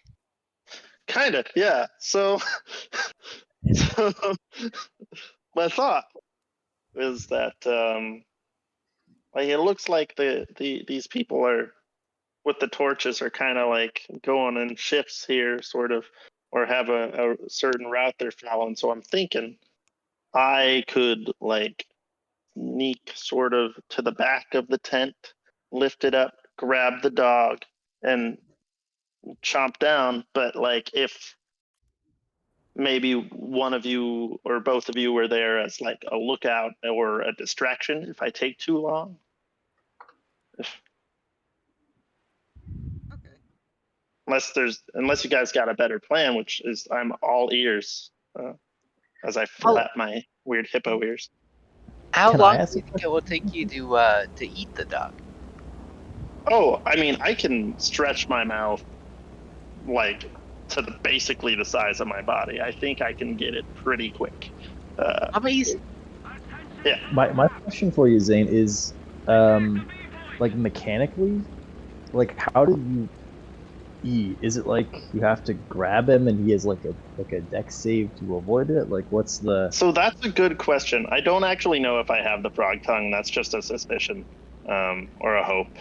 Kind of, yeah. So, my thought is that like it looks like these people are with the torches are kind of like going in shifts here, sort of, or have a certain route they're following. So I'm thinking I could like sneak sort of to the back of the tent, lift it up, grab the dog, and chomp down. But like if maybe one of you or both of you were there as like a lookout or a distraction if I take too long. Okay. Unless you guys got a better plan, which is I'm all ears as I flap my weird hippo ears. How Can I long ask do a you think it will take you to eat the dog? Oh, I mean, I can stretch my mouth like to basically the size of my body. I think I can get it pretty quick. Amazing. Yeah. My question for you, Zayne, is like mechanically, like how do you Is it like you have to grab him and he has like a dex save to avoid it? Like what's the So that's a good question. I don't actually know if I have the frog tongue. That's just a suspicion, or a hope.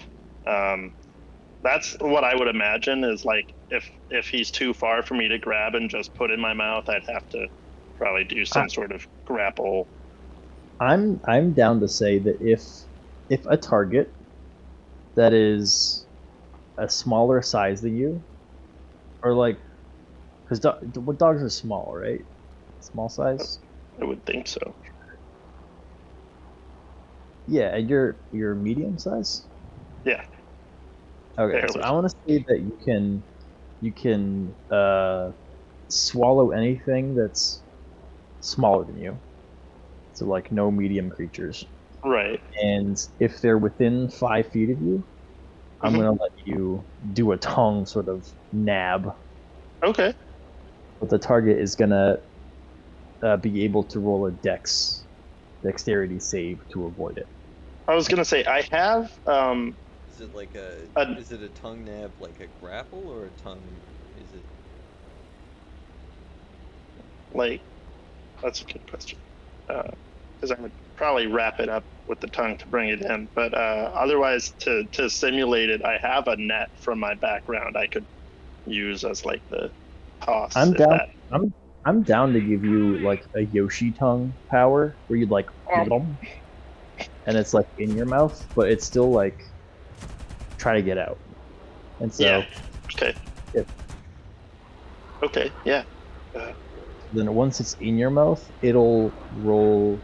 That's what I would imagine is like if he's too far for me to grab and just put in my mouth, I'd have to probably do some sort of grapple. I'm down to say that if a target that is a smaller size than you, or like, because what dogs are small, right? Small size. I would think so. Yeah, and you're medium size. Yeah. Okay, so Barely. I want to say that you can swallow anything that's smaller than you. So like no medium creatures. Right. And if they're within 5 feet of you, I'm Mhm. gonna let you do a tongue sort of nab. Okay. But the target is gonna be able to roll a dexterity save to avoid it. I was gonna say I have Is it like A- is it a tongue nab like a grapple or a tongue? Is it? like that's a good question. Because I would probably wrap it up with the tongue to bring it in, but otherwise to simulate it, I have a net from my background I could use as like the toss. I'm if down. that. I'm down to give you like a Yoshi tongue power where you'd like Um, and it's like in your mouth, but it's still like try to get out. And so Yeah. Okay. Yeah. Okay. Yeah. then once it's in your mouth, it'll roll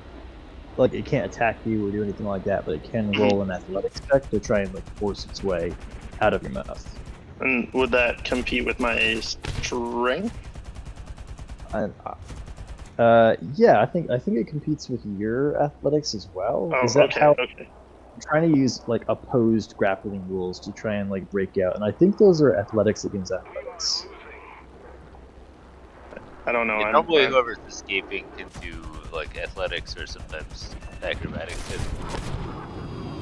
like it can't attack you or do anything like that, but it can roll an athletics check to try and like force its way out of your mouth. And would that compete with my strength? And, yeah, I think it competes with your athletics as well. Oh, Is that okay. how Okay. I'm trying to use like opposed grappling rules to try and like break out? And I think those are athletics against athletics. I don't know. Yeah, normally whoever's escaping can do like athletics or sometimes acrobatics too.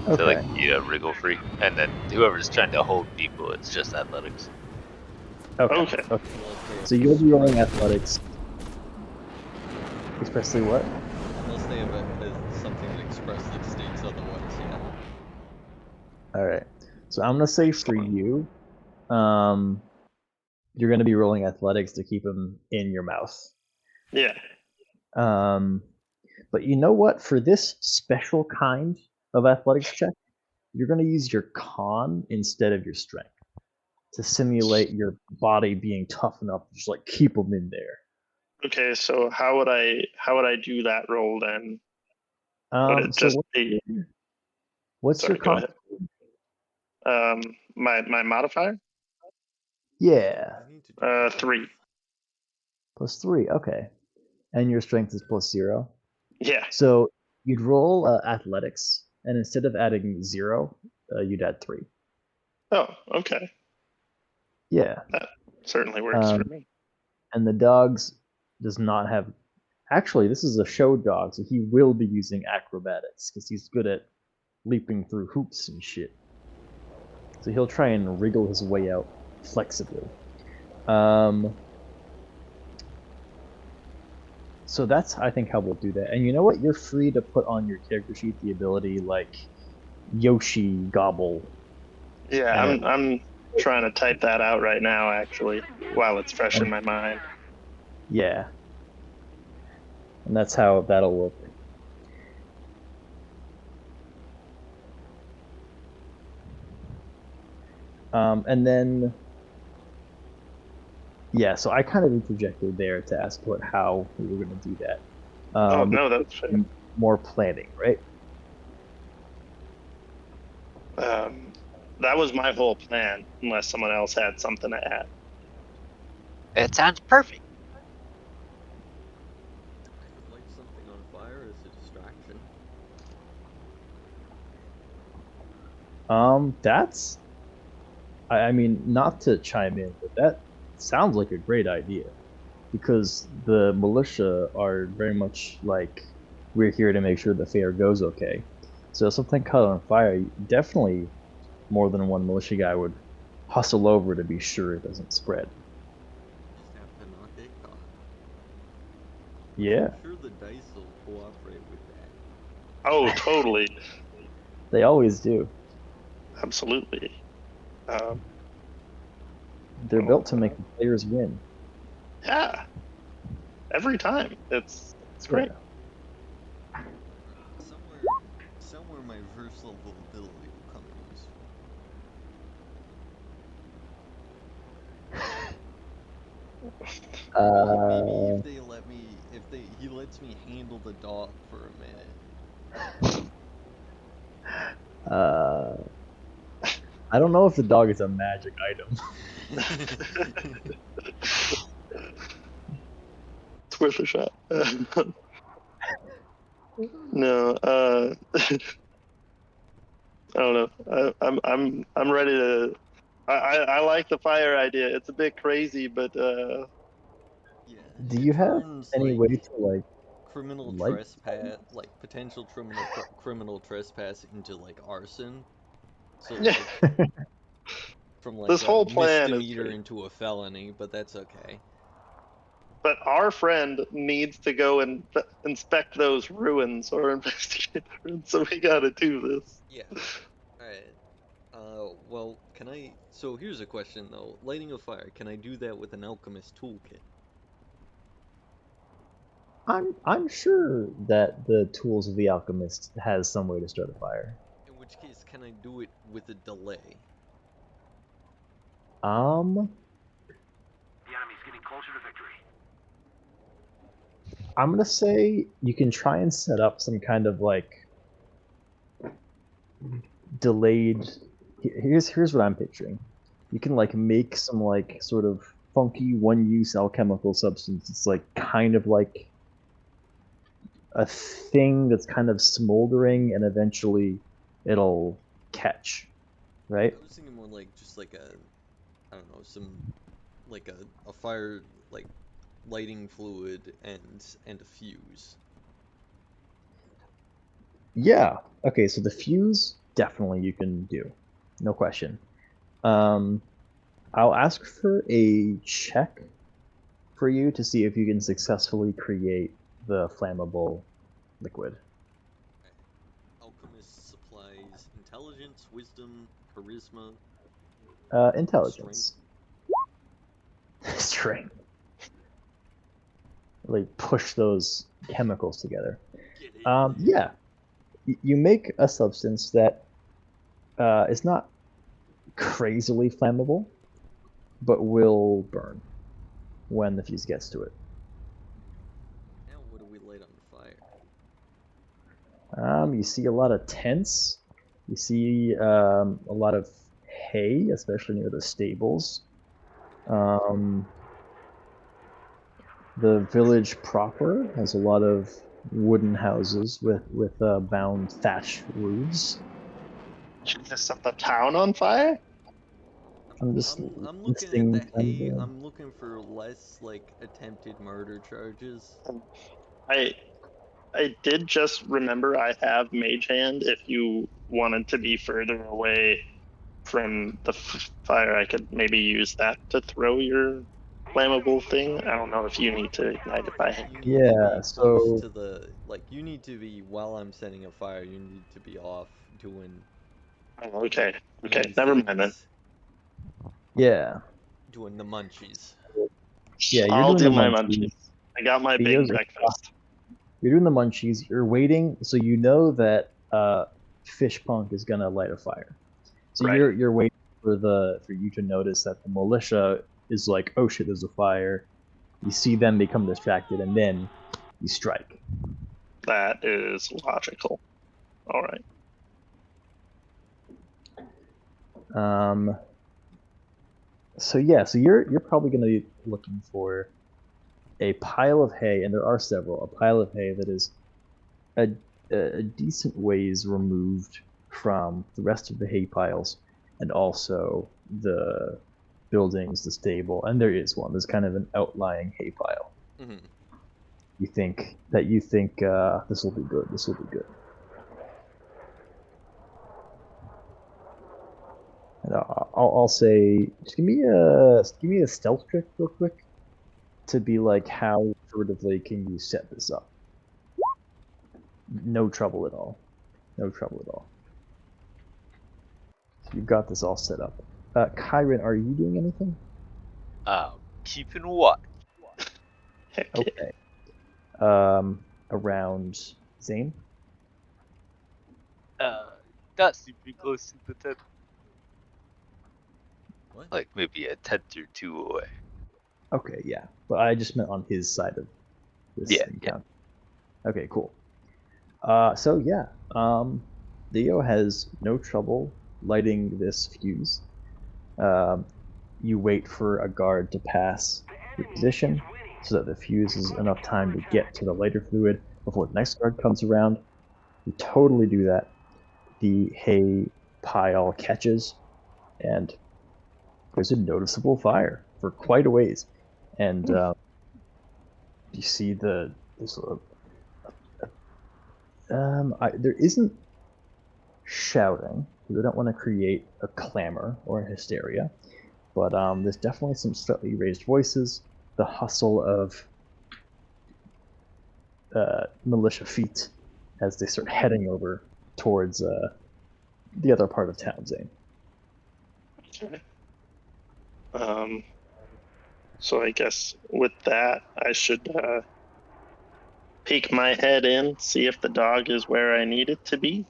Okay. So like wriggle free, and then whoever's trying to hold people, it's just athletics. Okay. Okay. Okay. So you'll be rolling athletics. Expressly what? Unless they have something that expressly states otherwise, yeah. All right. So I'm gonna say for you, you're gonna be rolling athletics to keep them in your mouth. Yeah. But you know what? For this special kind of athletics check, you're gonna use your con instead of your strength to simulate your body being tough enough to just like keep them in there. Okay. So how would I do that roll then? Would it So just be? what's Sorry. your Go con? ahead. My modifier. Yeah, I need to do 3. +3. Okay, and your strength is +0. Yeah. So you'd roll athletics, and instead of adding 0, you'd add 3. Oh. Okay. Yeah. That certainly works for me. And the dogs does not have. Actually, this is a show dog, so he will be using acrobatics because he's good at leaping through hoops and shit. So he'll try and wriggle his way out flexibly. So that's, I think, how we'll do that. And you know what? You're free to put on your character sheet the ability like Yoshi Gobble. Yeah. And I'm trying to type that out right now, actually, while it's fresh in my mind. Yeah. And that's how that'll work. And then, yeah, so I kind of interjected there to ask what how we were going to do that. Oh no, that's fair. More planning, right? That was my whole plan, unless someone else had something to add. It sounds perfect. I could light something on fire as a distraction. That's, I mean, not to chime in, but that sounds like a great idea because the militia are very much like we're here to make sure the fair goes okay. So if something caught on fire, definitely more than one militia guy would hustle over to be sure it doesn't spread. Just have to not get caught. Yeah, I'm sure the dice will cooperate with that. Oh, totally. they always do. Absolutely. They're built to make the players win. Yeah. Every time. It's great. Yeah. Somewhere my first level ability will come in useful. Maybe if they let me, he lets me handle the dog for a minute. I don't know if the dog is a magic item. It's worth a shot. No, I don't know. I'm ready to. I like the fire idea. It's a bit crazy, but Yeah. Do it you have turns, any like, way to like criminal light? trespass, like potential criminal trespass into like arson. So yeah, like from like this a whole plan is misdemeanor great. into a felony, but that's okay. But our friend needs to go and inspect those ruins or investigate the ruins, so we gotta do this. Yeah. All right. Well, can I? So here's a question though. Lighting a fire, can I do that with an alchemist toolkit? I'm sure that the tools of the alchemist has some way to start a fire. In which case, can I do it with a delay? Um, The enemy's getting closer to victory. I'm gonna say you can try and set up some kind of like delayed. Here's what I'm picturing. You can like make some like sort of funky one-use alchemical substance. It's like kind of like a thing that's kind of smoldering, and eventually it'll catch, right? I was thinking more like just like a, I don't know, some like a fire like lighting fluid and a fuse. Yeah. Okay, so the fuse definitely you can do, no question. Um, I'll ask for a check for you to see if you can successfully create the flammable liquid. Alchemist supplies intelligence, wisdom, charisma, Intelligence. Strength. Like push those chemicals together. Get it? Yeah. You make a substance that is not crazily flammable, but will burn when the fuse gets to it. Now what do we light on fire? You see a lot of tents. You see a lot of hay, especially near the stables. The village proper has a lot of wooden houses with bound thatch roofs. Should just set the town on fire? I'm just I'm looking at the listing hay. I'm looking for less like attempted murder charges. I I did just remember I have Mage Hand. If you wanted to be further away from the fire, I could maybe use that to throw your flammable thing. I don't know if you need to ignite it by hand. You need to Yeah, be close so to the like. You need to be while I'm setting a fire. You need to be off doing Oh, okay, nice never mind then. things, yeah, doing the munchies. yeah, you're I'll doing do the my munchies. munchies. I got my You're, big breakfast. you're doing the munchies. You're waiting, so you know that Fish Punk is gonna light a fire. So Right. you're waiting for you to notice that the militia is like, oh shit, there's a fire. You see them become distracted, and then you strike. That is logical. All right. So yeah, so you're probably gonna be looking for a pile of hay, and there are several. A pile of hay that is a decent ways removed from the rest of the hay piles, and also the buildings, the stable, and there is one. There's kind of an outlying hay pile. Mm-hmm. You think this will be good. This will be good. And I'll say, just give me a stealth check real quick to be like, how furtively can you set this up? No trouble at all. No trouble at all. So you've got this all set up. Kyron, are you doing anything? Keeping watch. Okay. Around Zayne? Not super close to the tent. What? Like maybe a tent or two away. Okay, yeah. But I just meant on his side of this Yeah, encounter. Okay, cool. So yeah, Theo has no trouble lighting this fuse. You wait for a guard to pass your position so that the fuse is enough time to get to the lighter fluid before the next guard comes around. You totally do that. The hay pile catches, and there's a noticeable fire for quite a ways. And you see there's there isn't shouting. We don't want to create a clamor or a hysteria, but there's definitely some slightly raised voices, the hustle of militia feet as they start heading over towards the other part of town, Zayne. Okay. So I guess with that, I should peek my head in, see if the dog is where I need it to be.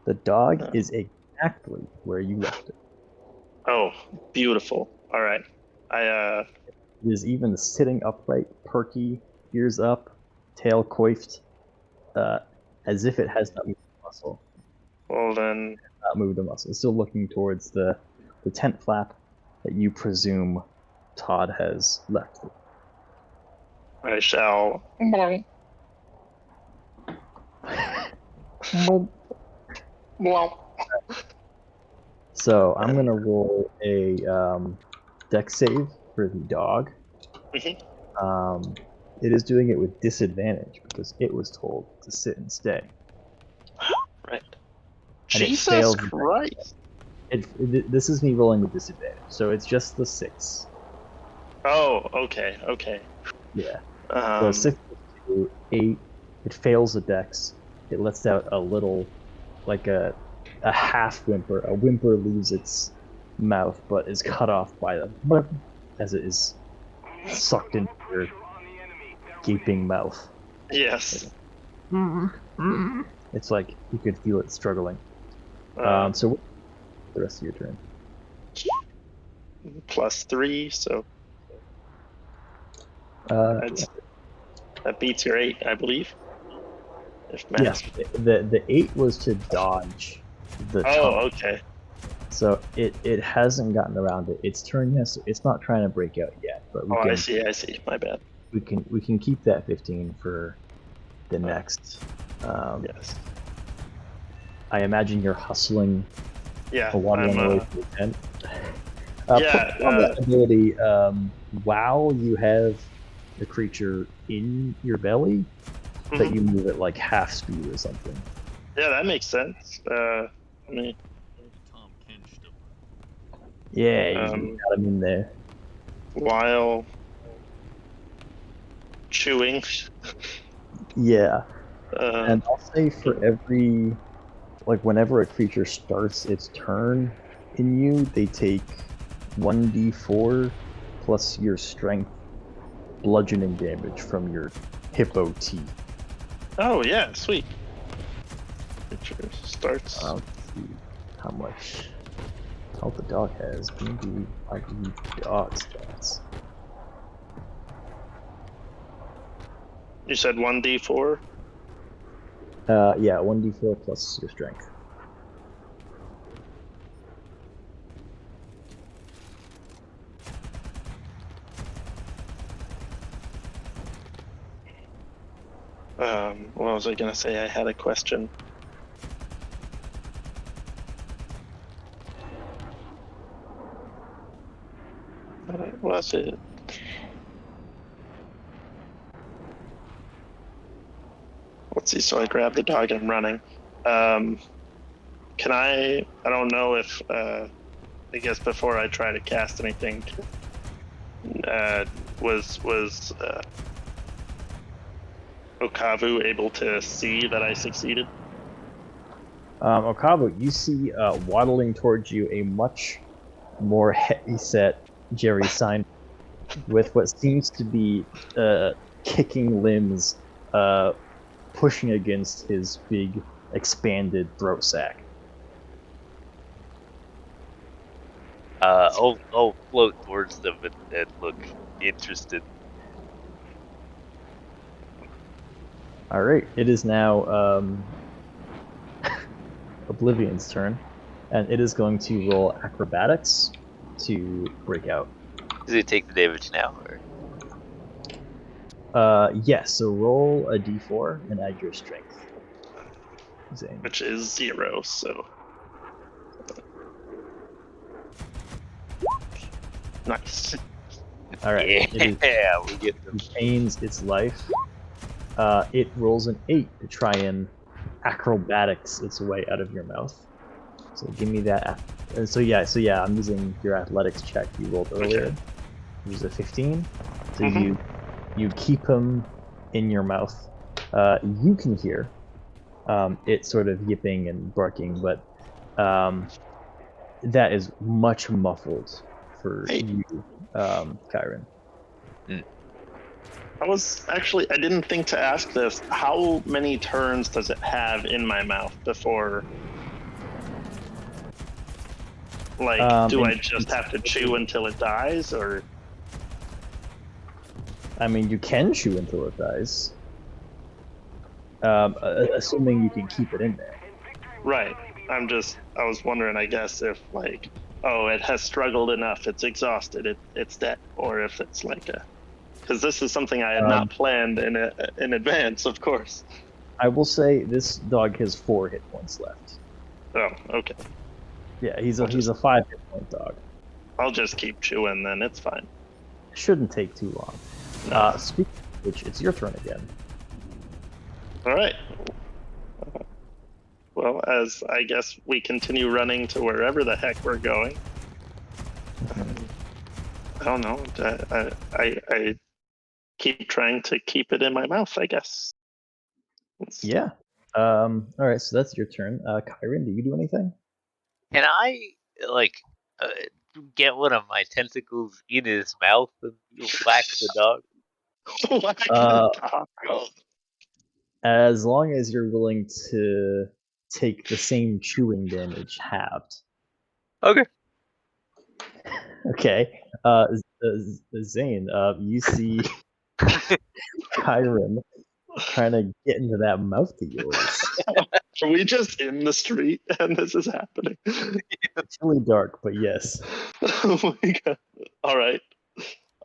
The dog is exactly where you left it. Oh, beautiful. All right. It is even sitting upright, perky, ears up, tail coiffed, as if it has not moved a muscle. Well then, Not moved a muscle. It's still looking towards the tent flap that you presume Todd has left. I shall. So I'm gonna roll a dex save for the dog. It is doing it with disadvantage because it was told to sit and stay. Right. And it Jesus failed. Christ. This is me rolling with disadvantage, so it's just the 6. Oh, okay, okay. Yeah. So 6 to 8. It fails the dex. It lets out a little, like a half whimper. A whimper leaves its mouth, but is cut off by the as it is sucked into your gaping mouth. Yes. It's like you could feel it struggling. So the rest of your turn. +3, so that beats your 8, I believe. If math. Yes, the 8 was to dodge the tunnel. Okay. So it hasn't gotten around to its turn yet, so it's not trying to break out yet. But we can, I see. My bad. We can keep that 15 for the next. Yes. I imagine you're hustling. Yeah. Wandering away from the tent. Yeah. On that ability, while you have the creature in your belly, that you move at like half speed or something. Yeah, that makes sense. I mean, Tom Kench. Yeah, you got him in there. While chewing. Yeah. And I'll say for every, like, whenever a creature starts its turn in you, they take 1d4 plus your strength bludgeoning damage from your hippo teeth. Oh, yeah, sweet. Creature starts. Let's see how much health the dog has. D&D, dog stats. You said 1d4? Yeah, 1d4 plus your strength. What was I gonna say? I had a question. What was it? Let's see. So I grabbed the dog and I'm running. Can I don't know if I guess before I try to cast anything, was Okavu able to see that I succeeded? Okabu, you see waddling towards you a much more heavy-set Jerry Sein with what seems to be kicking limbs, pushing against his big, expanded throat sack. I'll float towards them and look interested. All right, it is now Oblivion's turn, and it is going to roll acrobatics to break out. Does it take the damage now? Or? Yes. So roll a d4 and add your strength. Zayne. Which is 0, so. Nice. All right. Yeah, we get them. Retains its life. It rolls an 8 to try and acrobatics its way out of your mouth. So give me that. So yeah, I'm using your athletics check you rolled earlier. Okay. Which is a 15. So Mhm. you keep him in your mouth. You can hear it sort of yipping and barking, but that is much muffled for you, Kyron. I didn't think to ask this. How many turns does it have in my mouth before? Like, do I just have to chew until it dies, or? I mean, you can chew until it dies. Assuming you can keep it in there. Right. I was wondering, I guess, if like, oh, it has struggled enough, it's exhausted, it's dead, or if it's like because this is something I had not planned in advance, of course. I will say this dog has 4 hit points left. Oh, okay. Yeah, he's a 5 hit point dog. I'll just keep chewing then, it's fine. Shouldn't take too long. No. Speaking of which, it's your turn again. All right. Well, as I guess we continue running to wherever the heck we're going. I don't know. I keep trying to keep it in my mouth, I guess. Yeah. All right, so that's your turn. Kyron, do you do anything? Can I get one of my tentacles in his mouth and whack the dog? Whack the dog. As long as you're willing to take the same chewing damage halved. Okay. Okay. Zayne, you see Kyron trying to get into that mouth of yours. Are we just in the street and this is happening? It's really dark, but yes. Oh my god. All right.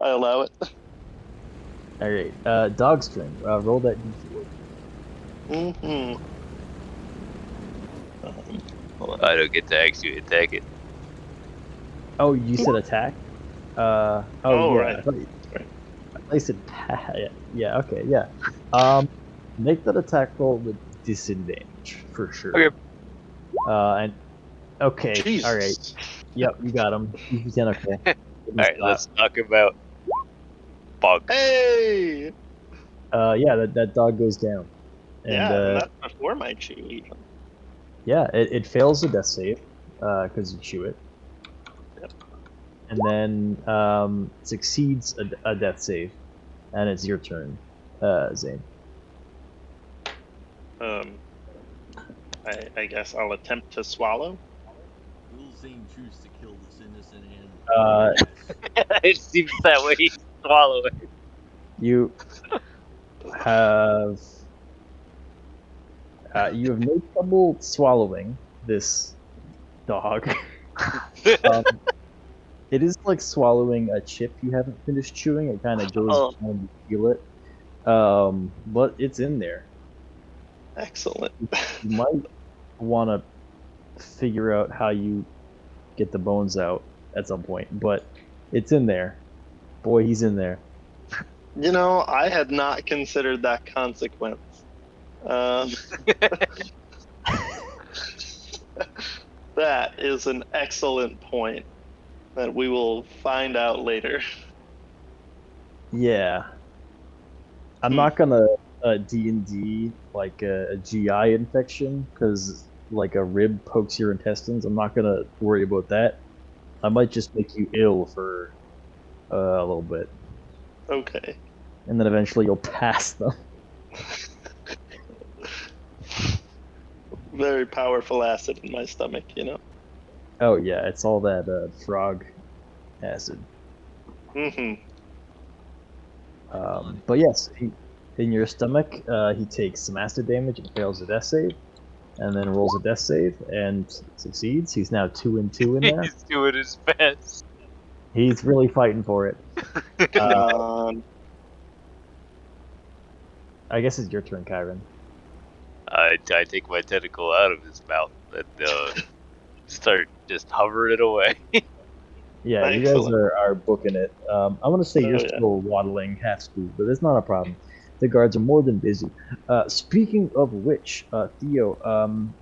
I allow it. All right. Dog's turn. Roll that d4. Mm-hmm. I don't get to actually attack it. Oh, you said attack? Oh yeah. Right. I thought you said yeah, okay, yeah. Make that attack roll with disadvantage for sure. Okay. And okay, Jesus. all right. Yep, you got him. He's okay. Alright, let's talk about bugs. Hey! Yeah, that dog goes down. And, And that's before my chew even. Yeah, it fails the death save, because you chew it. Yep. And then succeeds a death save, and it's your turn, Zayne. I guess I'll attempt to swallow. Will Zayne choose to kill this innocent animal? It seems that way. Swallow it. You have no trouble swallowing this dog. It is like swallowing a chip you haven't finished chewing. It kind of goes down, you feel it, but it's in there. Excellent. You might want to figure out how you get the bones out at some point, but it's in there. Boy, he's in there. You know, I had not considered that consequence. That is an excellent point. That we will find out later. Yeah. I'm not gonna D&D like a GI infection because like a rib pokes your intestines. I'm not gonna worry about that. I might just make you ill for a little bit, Okay. and then eventually you'll pass them. Very powerful acid in my stomach, you know. Oh yeah, it's all that frog acid. Mm-hmm. But yes, in your stomach, he takes some acid damage and fails a death save, and then rolls a death save and succeeds. He's now 2 and 2 in there. He's doing his best. He's really fighting for it. Come on. I guess it's your turn, Kyron. I take my tentacle out of his mouth and start just hovering it away. Yeah, you guys Excellent. are booking it. I'm gonna say you're Oh, yeah. still waddling half speed, but it's not a problem. The guards are more than busy. Speaking of which, Theo, I'm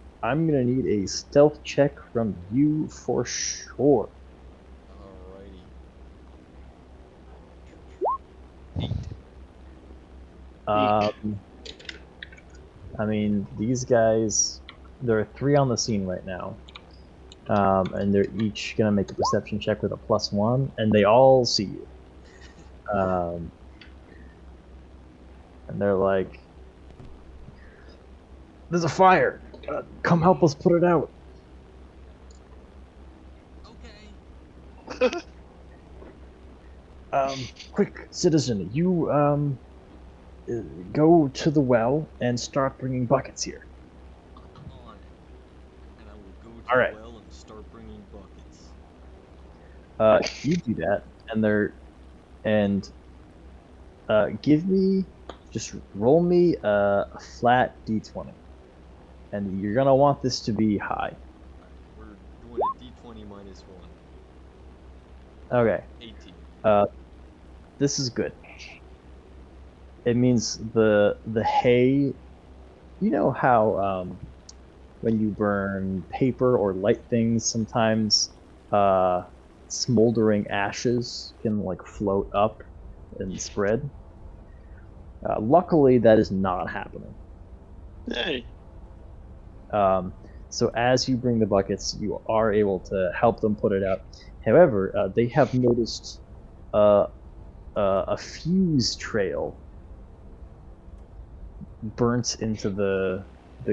gonna need a stealth check from you for sure. Alrighty. I mean, these guys, there are 3 on the scene right now, and they're each gonna make a perception check with a +1, and they all see you. And they're like, "There's a fire! Come help us put it out!" Okay. Quick, citizen, you go to the well and start bringing buckets here. On it. And I will go to All right. the well and start bringing buckets. You do that, and just roll me a flat d20, and you're gonna want this to be high. Alright, we're doing a d20 minus 1. Okay. 18. This is good. It means the hay. You know how when you burn paper or light things, sometimes smoldering ashes can like float up and spread. Luckily, that is not happening. Hey. So as you bring the buckets, you are able to help them put it out. However, they have noticed a fuse trail burnt into the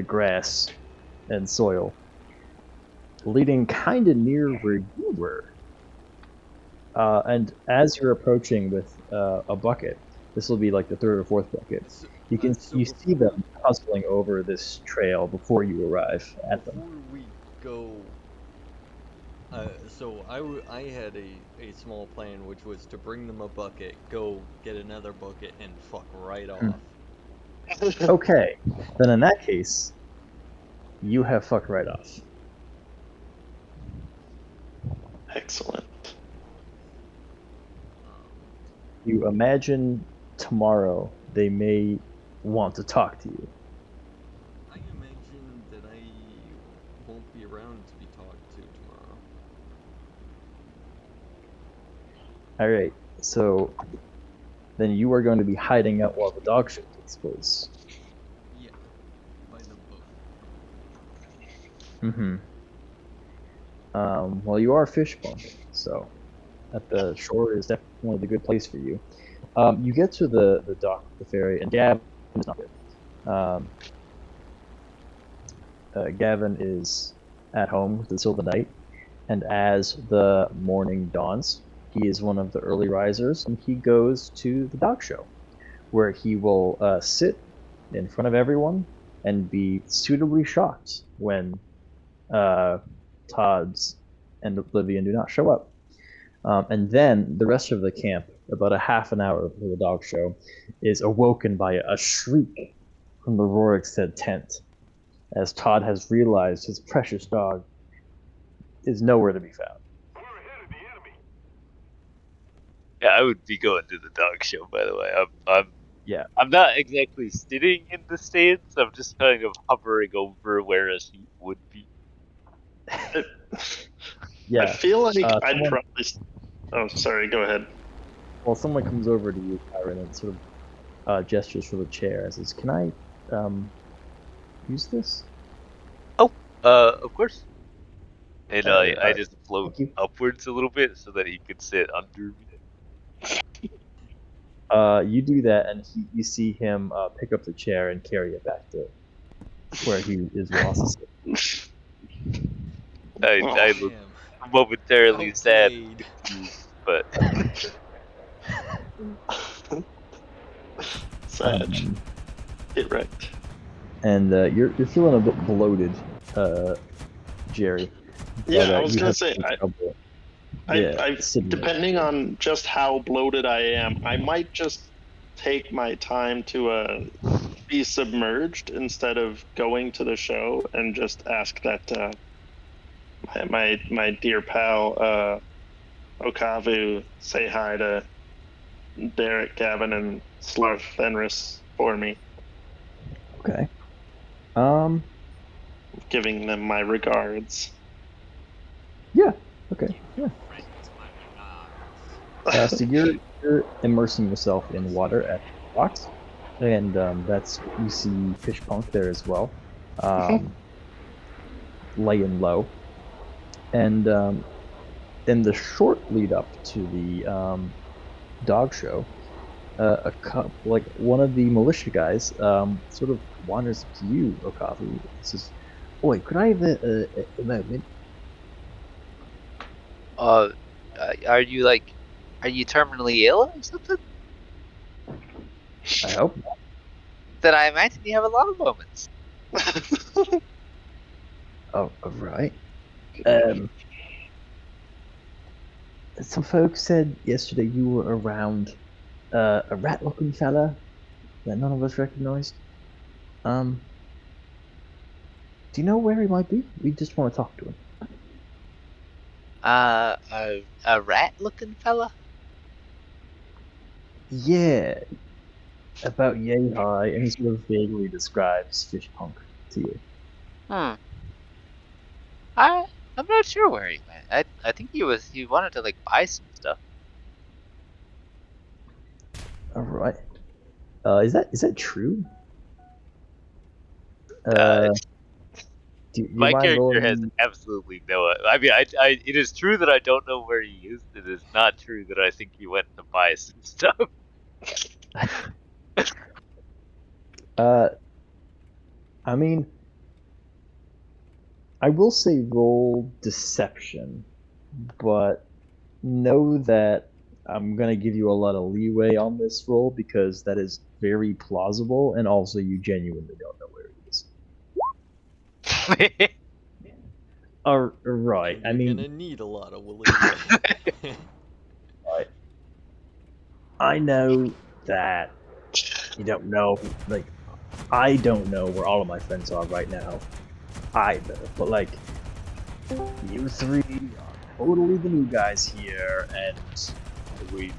grass and soil, leading kind of near where you were. And as you're approaching with a bucket, this will be like the 3rd or 4th bucket. You see them hustling over this trail before you arrive at them. Before we go, so I had a small plan, which was to bring them a bucket, go get another bucket, and fuck right off. Okay, then in that case, you have fucked right off. Excellent. You imagine tomorrow they may want to talk to you. I imagine that I won't be around to be talked to tomorrow. Alright, so then you are going to be hiding out while the dog show takes place. Yeah, by the boat. Well, you are fishbone, so at the shore is definitely the good place for you. You get to the dock, the ferry, and Gavin is not there. Gavin is at home with the Silver Knight, and as the morning dawns, he is one of the early risers, and he goes to the dog show, where he will sit in front of everyone and be suitably shocked when Todd's and Oblivion do not show up. And then the rest of the camp, about a half an hour before the dog show, is awoken by a shriek from the Rorikstead tent, as Todd has realized his precious dog is nowhere to be found. We're ahead of the enemy. Yeah, I would be going to the dog show. By the way, Yeah. I'm not exactly sitting in the stands. I'm just kind of hovering over where a seat would be. Yeah. I feel like I'd someone- probably. Oh, sorry. Go ahead. Well, someone comes over to you, Kyron, and sort of gestures for the chair and says, "Can I use this?" Of course. And I alright. just float Thank you. upwards a little bit so that he could sit under me. You do that, and you see him pick up the chair and carry it back to where he is lost. I look Damn. momentarily sad and Outplayed. confused, but Sad. Um, Get wrecked. and you're feeling a bit bloated, Jerry. Yeah, But, I was you gonna have say. some trouble. I sitting there. depending on just how bloated I am, I might just take my time to be submerged instead of going to the show and just ask that my dear pal Okavu say hi to Derek, Gavin, and Slurth Fenris for me, Okay. giving them my regards. Yeah. Okay. Yeah. So you're immersing yourself in water at the rocks, and that's you see Fish Punk there as well, laying low, and in the short lead up to the dog show, like one of the militia guys sort of wanders up to you, Okafu. Says, "Oi, could I have a moment?" uh, are you terminally ill or something? I hope not. Then I imagine you have a lot of moments. Oh, right. Some folks said yesterday you were around a rat-looking fella that none of us recognized. Do you know where he might be? We just want to talk to him. A rat-looking fella? Yeah, about yay high, and he sort of vaguely describes Fish Punk to you. I'm not sure where he went. I think he wanted to like buy some stuff. All right. Is that true? It's- Do you my mind character has rolling? absolutely no. I mean, it is true that I don't know where he is. It is not true that I think he went to buy some stuff. I mean, I will say roll deception, but know that I'm gonna give you a lot of leeway on this roll because that is very plausible, and also you genuinely don't know where he is. Right. And I you're mean, gonna need a lot of leeway. right. I know that you don't know. Like, I don't know where all of my friends are right now, either. But like, you three are totally the new guys here, and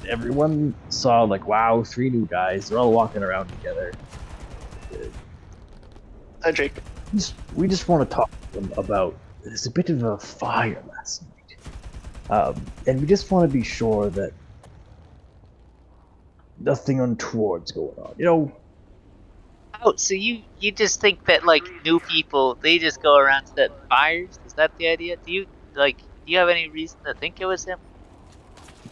everyone saw like, wow, 3 new guys. They're all walking around together. Hi, Jake. We just want to talk to them about. There's a bit of a fire last night, and we just want to be sure that nothing untoward's going on. You know. Oh, so you just think that like new people they just go around setting fires? Is that the idea? Do you have any reason to think it was him?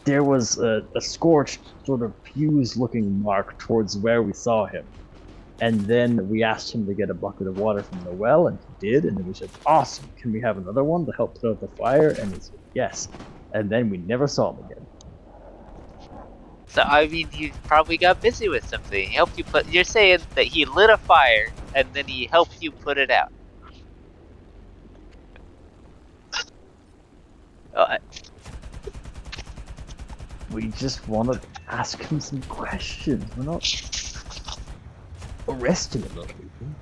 There was a scorched sort of fuse-looking mark towards where we saw him. And then we asked him to get a bucket of water from the well, and he did. And then we said, awesome, can we have another one to help put out the fire? And he said, yes. And then we never saw him again. So I mean, he probably got busy with something. He helped you put. You're saying that he lit a fire and then he helped you put it out. We just want to ask him some questions. We're not arresting him or anything.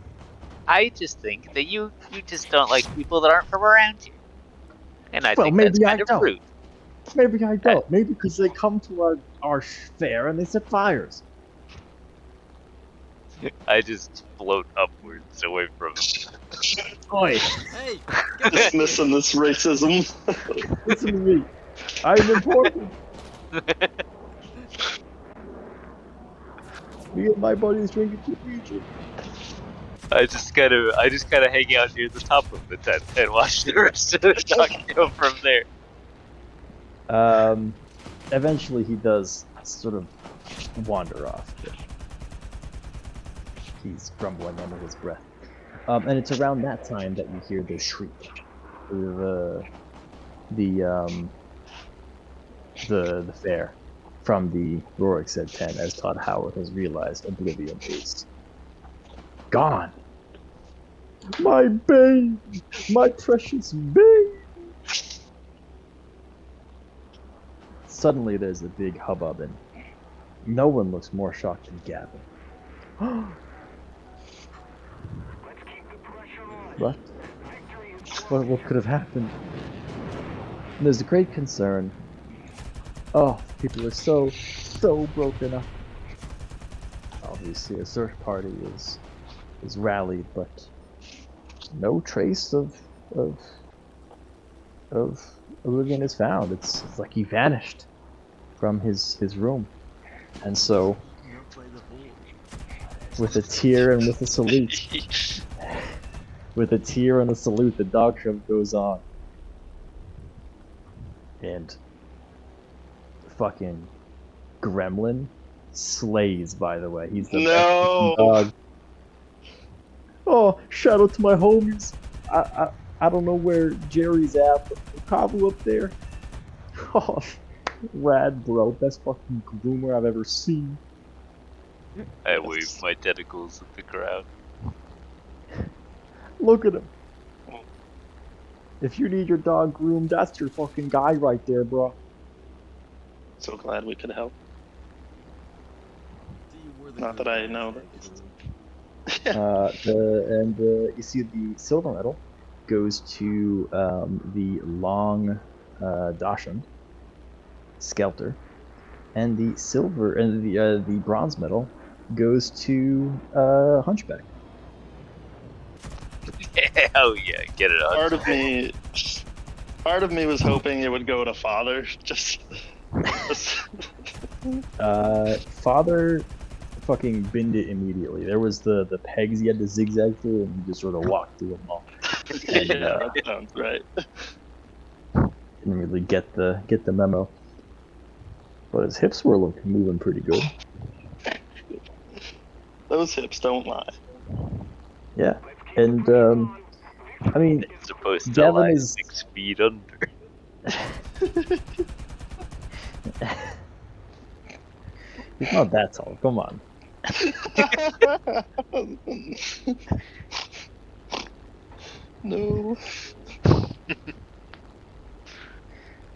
I just think that you just don't like people that aren't from around here, and I Well, think that's maybe kind I of don't. rude. Maybe I don't. Maybe because they come to our fair and they set fires. I just float upwards away from him. Oi. Hey, get back Dismissing here. this racism. Listen to me. I'm important. Me and my buddies drinking to Fiji. I just gotta hang out near the top of the tent and watch the rest of the dog go from there. Eventually he does sort of wander off. But he's grumbling under his breath. And it's around that time that you hear the shriek. The fair from the Rorik's tent, as Todd Howard has realized Oblivion is gone. My babe! My precious babe! Suddenly there's a big hubbub and no one looks more shocked than Gavin. Let's keep the pressure on. What? Victory is What could have happened? And there's a great concern. Oh, people are so broken up. Obviously, a search party is rallied, but no trace of Oblivion is found. It's like he vanished from his room, and so with a tear and with a salute, the dog show goes on, and fucking Gremlin slays. By the way, he's the best dog. Oh, shout out to my homies. I don't know where Jerry's at, but Kavu up there. Oh, rad, bro. Best fucking groomer I've ever seen. I wave my tentacles at the crowd. Look at him. If you need your dog groomed, that's your fucking guy right there, bro. So glad we could help. See, we're the Not good that I guys know that You see the silver medal goes to the long Dachshund, Skelter, and the silver and the bronze medal goes to Hunchback. Hell yeah, get it on. Part of me was hoping it would go to Father. Just Father fucking binned it immediately. There was the pegs he had to zigzag through, and he just sort of walked through them all. And, yeah, that sounds right. Didn't really get the memo, but his hips were moving pretty good. Those hips don't lie. Yeah, and I mean, It's supposed to Gavin lie is 6 feet under. he's not that tall. Come on. No.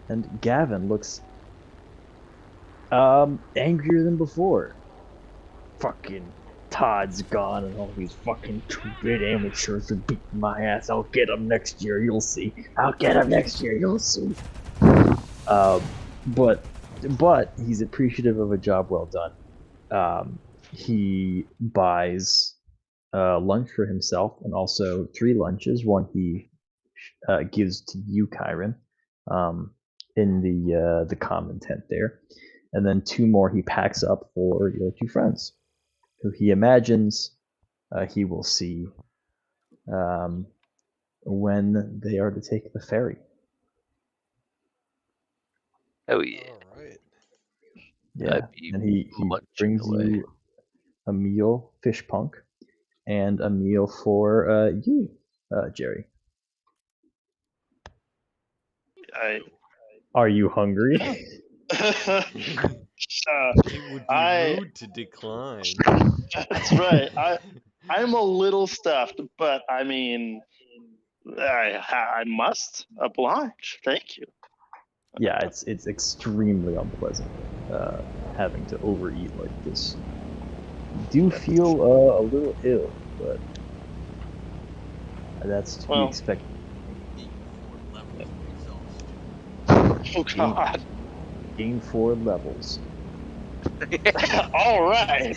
And Gavin looks angrier than before. Fucking Todd's gone, and all these fucking stupid amateurs are beating my ass. I'll get him next year. You'll see. I'll get him next year. You'll see. But he's appreciative of a job well done. He buys lunch for himself, and also 3 lunches. One he gives to you, Kyron, in the common tent there, and then 2 more he packs up for your 2 friends, who he imagines he will see when they are to take the ferry. Oh yeah. Alright. Yeah, I'd be and he munching brings away. you a meal, fish punk, and a meal for you, Jerry. Are you hungry? It would be rude to decline. That's right. I'm a little stuffed, but I mean, I must oblige. Thank you. Yeah, it's extremely unpleasant having to overeat like this. You do feel a little ill, but that's to be expected. Oh God. Gain 4 levels. All right.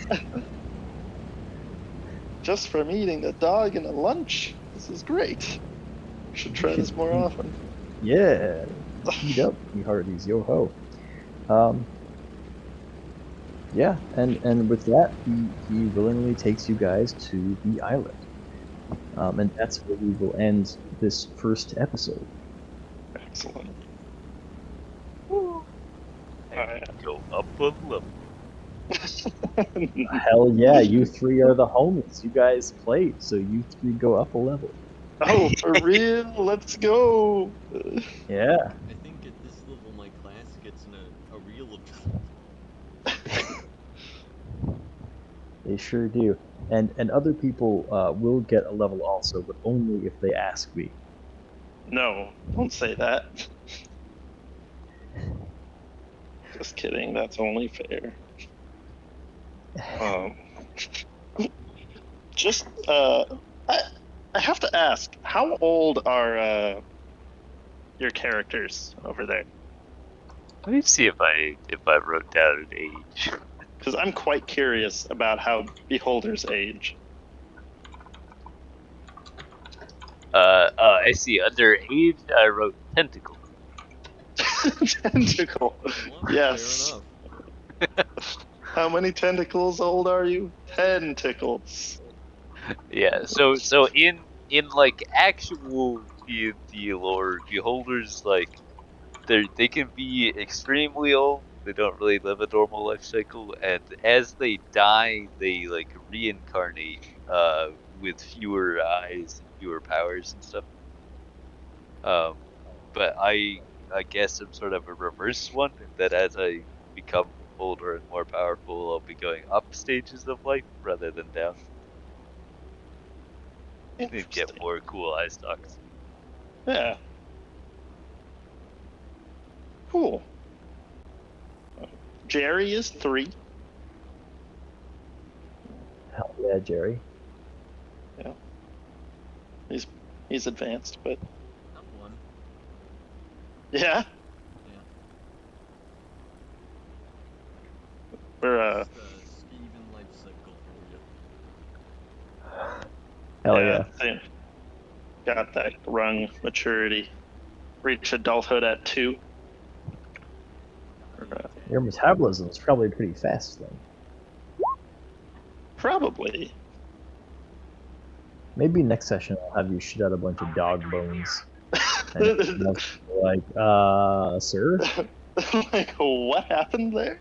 Just from eating a dog and a lunch. This is great. Should try this more often. Yeah, Heat up, you hearties, yo ho. Yeah, and with that, he willingly takes you guys to the island. And that's where we will end this first episode. Excellent. I go up a level. Hell yeah, you three are the homies. You guys played, so you three go up a level. Oh, for real? Let's go. Yeah. I think at this level my class gets a real ability. They sure do. And other people will get a level also, but only if they ask me. No, don't say that. Just kidding. That's only fair. Just I have to ask, how old are your characters over there? Let me see if I wrote down an age. Because I'm quite curious about how beholders age. I see. Under age, I wrote tentacle. Tentacle. Well, Yes. fair enough. How many tentacles old are you? Tentacles. Yeah. So in like actual D&D lore, beholders like they can be extremely old. They don't really live a normal life cycle, and as they die, they like reincarnate with fewer eyes and fewer powers and stuff. But I guess I'm sort of a reverse one in that as I become older and more powerful, I'll be going up stages of life rather than down. And get Interesting. more cool eye stalks. Yeah. Cool. Jerry is 3. Hell yeah, Jerry. He's advanced, but Not one. yeah. Yeah. We're Just a Steven life cycle for you. Hell yeah. they got that rung maturity. Reach adulthood at 2. Your metabolism is probably pretty fast then. Probably. Maybe next session I'll have you shit out a bunch of dog bones. And I'll be like, sir? Like, what happened there?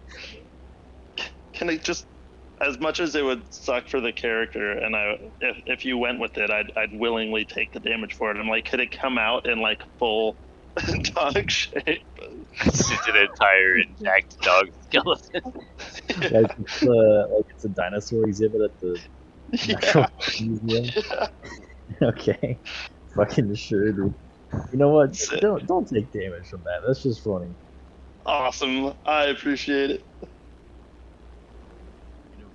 Can it just, as much as it would suck for the character, and if you went with it, I'd willingly take the damage for it. I'm like, could it come out in like full dog shape? It's just an entire intact dog skeleton. Like it's a dinosaur exhibit at the Natural Museum. Yeah. Okay. Fucking sure, dude. You know what? Don't take damage from that. That's just funny. Awesome. I appreciate it.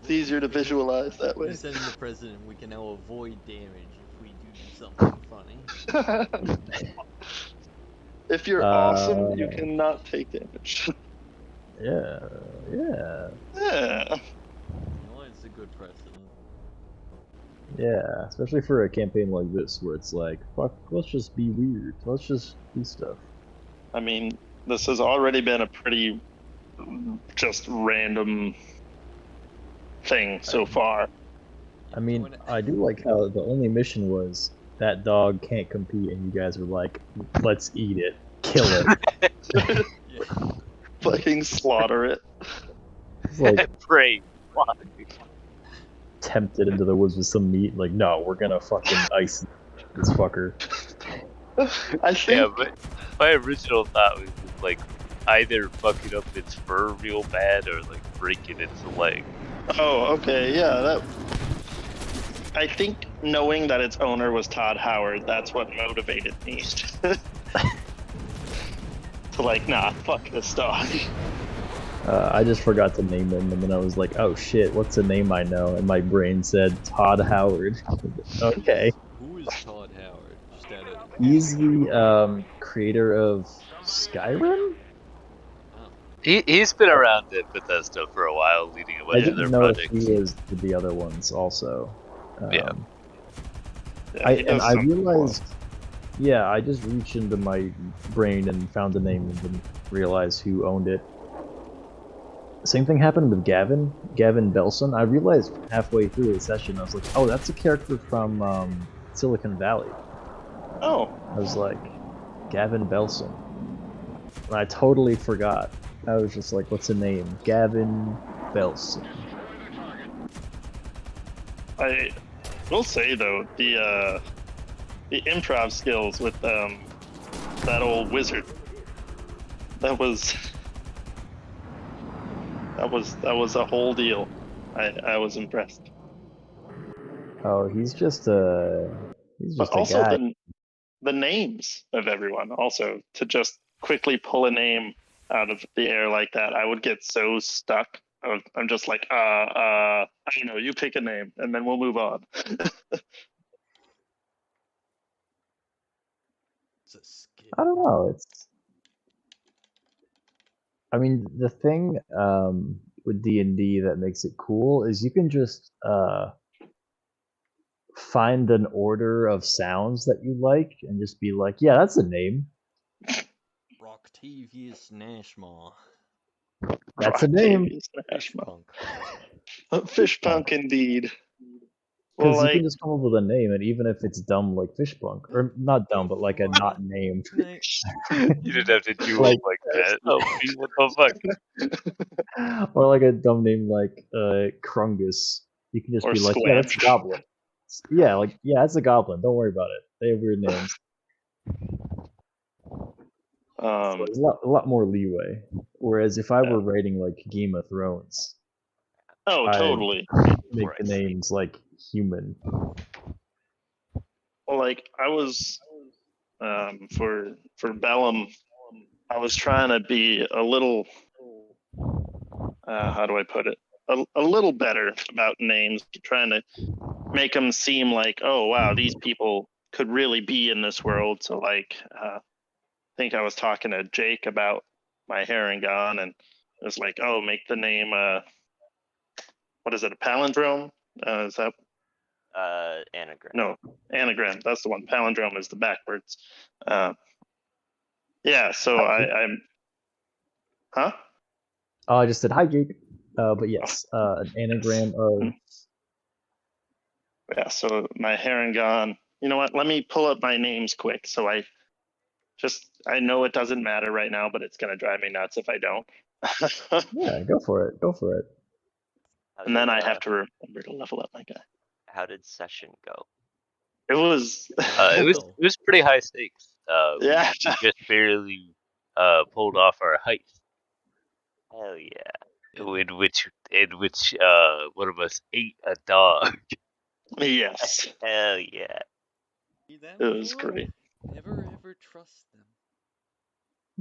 It's easier to visualize that way. Sending the president, we can now avoid damage if we do something funny. If you're awesome, you cannot take damage. Yeah. Yeah. You know what? It's a good precedent. Yeah. Especially for a campaign like this where it's like, fuck, let's just be weird. Let's just do stuff. I mean, this has already been a pretty just random thing so far. I mean, I do like how the only mission was that dog can't compete, and you guys were like, let's eat it, kill it. Yeah. Fucking slaughter it. It's like Pray. tempted into the woods with some meat. Like, no, we're gonna fucking ice this fucker. I think. Yeah, but my original thought was just like either fucking up its fur real bad or like breaking its leg. Oh, okay, yeah. That. I think knowing that its owner was Todd Howard, that's what motivated me to like, nah, fuck this dog. I just forgot to name him, and then I was like, oh shit, what's a name I know? And my brain said Todd Howard. Okay. Who is Todd Howard? Just out of... He's the creator of Skyrim? He's been around at Bethesda for a while, leading a I bunch of their didn't know if projects. he is the other ones also. Yeah. Yeah, he does I something realized Yeah, I just reached into my brain and found the name and didn't realize who owned it. Same thing happened with Gavin Belson. I realized halfway through the session, I was like, oh, that's a character from Silicon Valley. Oh, I was like, Gavin Belson. And I totally forgot. I was just like, what's the name? Gavin Belson. I will say though, the improv skills with that old wizard, that was a whole deal. I was impressed. Oh, he's just a But also guy. the names of everyone. Also, to just quickly pull a name out of the air like that, I would get so stuck. I'm just like, I don't know. You pick a name, and then we'll move on. It's a skill. I don't know. I mean, the thing with D&D that makes it cool is you can just find an order of sounds that you like and just be like, yeah, that's a name. Roctavius Nashmaw. That's a name. Roctavius Nashma. Fishpunk. Fishpunk indeed. Because Well, you can like, just come up with a name, and even if it's dumb like Fishpunk, or not dumb, but like a not name, You didn't have to do Like- it like that. Oh, what the fuck? or like a dumb name like Krungus, you can just or be like, yeah, that's a Squanch. goblin. Yeah, like yeah, that's a goblin. Don't worry about it. They have weird names. So there's a lot more leeway. Whereas if I were writing like Game of Thrones, Oh, I'd totally. make Right. the names like human. Well, like I was for Bellum, I was trying to be a little how do I put it? A little better about names, trying to make them seem like, oh wow, these people could really be in this world. So like, I think I was talking to Jake about my Harangon, and it was like, oh, make the name what is it, a palindrome? Is that Anagram. no anagram? That's the one. Palindrome is the backwards. Yeah. So I'm. Huh? Oh, I just said hi, Jake. But yes, an anagram of. Yeah. So my Harangon. You know what? Let me pull up my names quick. So I know it doesn't matter right now, but it's gonna drive me nuts if I don't. Yeah, go for it. Go for it. And then I have to remember to level up my guy. How did session go? It was. It was pretty high stakes. Yeah. We just barely pulled off our heist, Hell yeah. in which one of us ate a dog. Yes. Hell yeah. See that, It was Lord? great. Never ever trust them.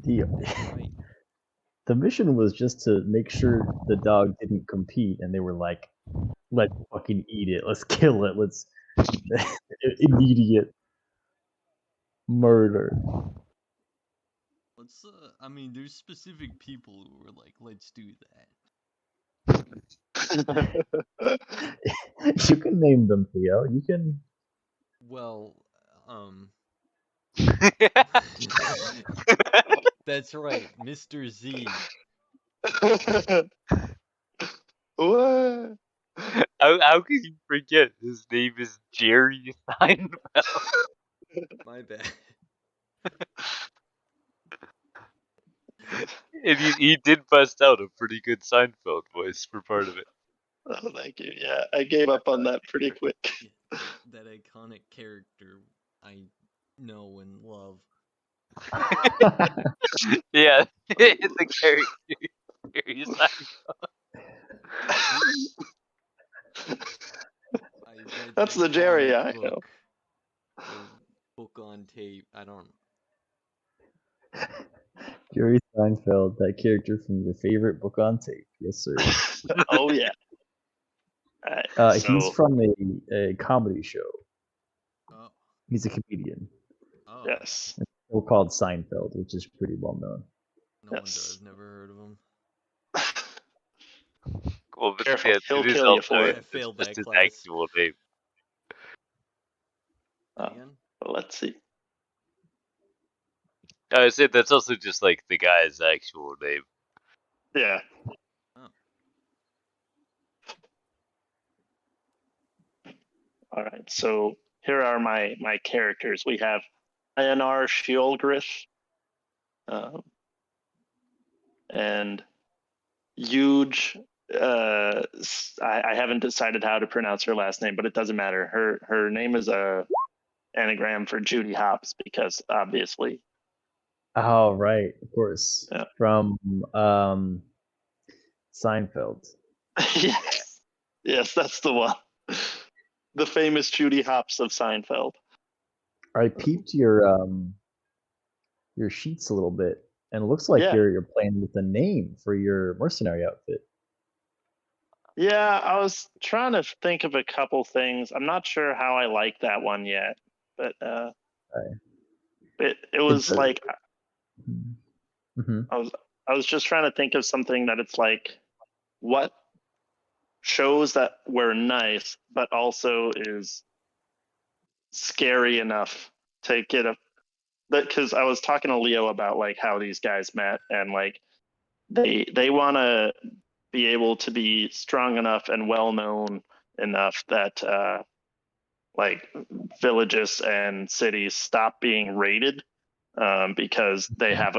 The Right. the mission was just to make sure the dog didn't compete, and they were like, "Let's fucking eat it. Let's kill it. Let's immediate murder." Let's I mean there's specific people who were like, let's do that. You can name them, Theo. You can. Well, that's right, Mr. Z. What? How could you forget his name is Jerry Seinfeld? My bad. And he did bust out a pretty good Seinfeld voice for part of it. Oh, thank you. Yeah, I gave up on that pretty quick. Yeah, that iconic character I know and love. Yeah, the character Jerry Seinfeld. I read That's that the Jerry I comic know. book, or book on tape. I don't. Jerry Seinfeld, that character from your favorite book on tape. Yes, sir. Oh yeah. Alright, He's so from a comedy show. Oh. He's a comedian. Oh. yes, We're called Seinfeld, which is pretty well known. No wonder yes. I've never heard of him. Well, but Careful, yeah, he'll it is kill you also for it. I it's failed just that his class. actual name. Oh. Again? Let's see. I said that's also just like the guy's actual name. Yeah. Oh. All right. So here are my characters. We have Ionar Shiolgrith, and huge. I haven't decided how to pronounce her last name, but it doesn't matter. Her name is a anagram for Judy Hopps because obviously. Oh, right, of course. Yeah. From Seinfeld. Yes. Yes, that's the one. The famous Judy Hopps of Seinfeld. I peeped your sheets a little bit, and it looks like Yeah. you're playing with a name for your mercenary outfit. Yeah, I was trying to think of a couple things. I'm not sure how I like that one yet, but Okay. it was does- like Mm-hmm. I was just trying to think of something that it's like what shows that we're nice, but also is scary enough to get a that because I was talking to Leo about like how these guys met and like they want to be able to be strong enough and well known enough that like villages and cities stop being raided because they have a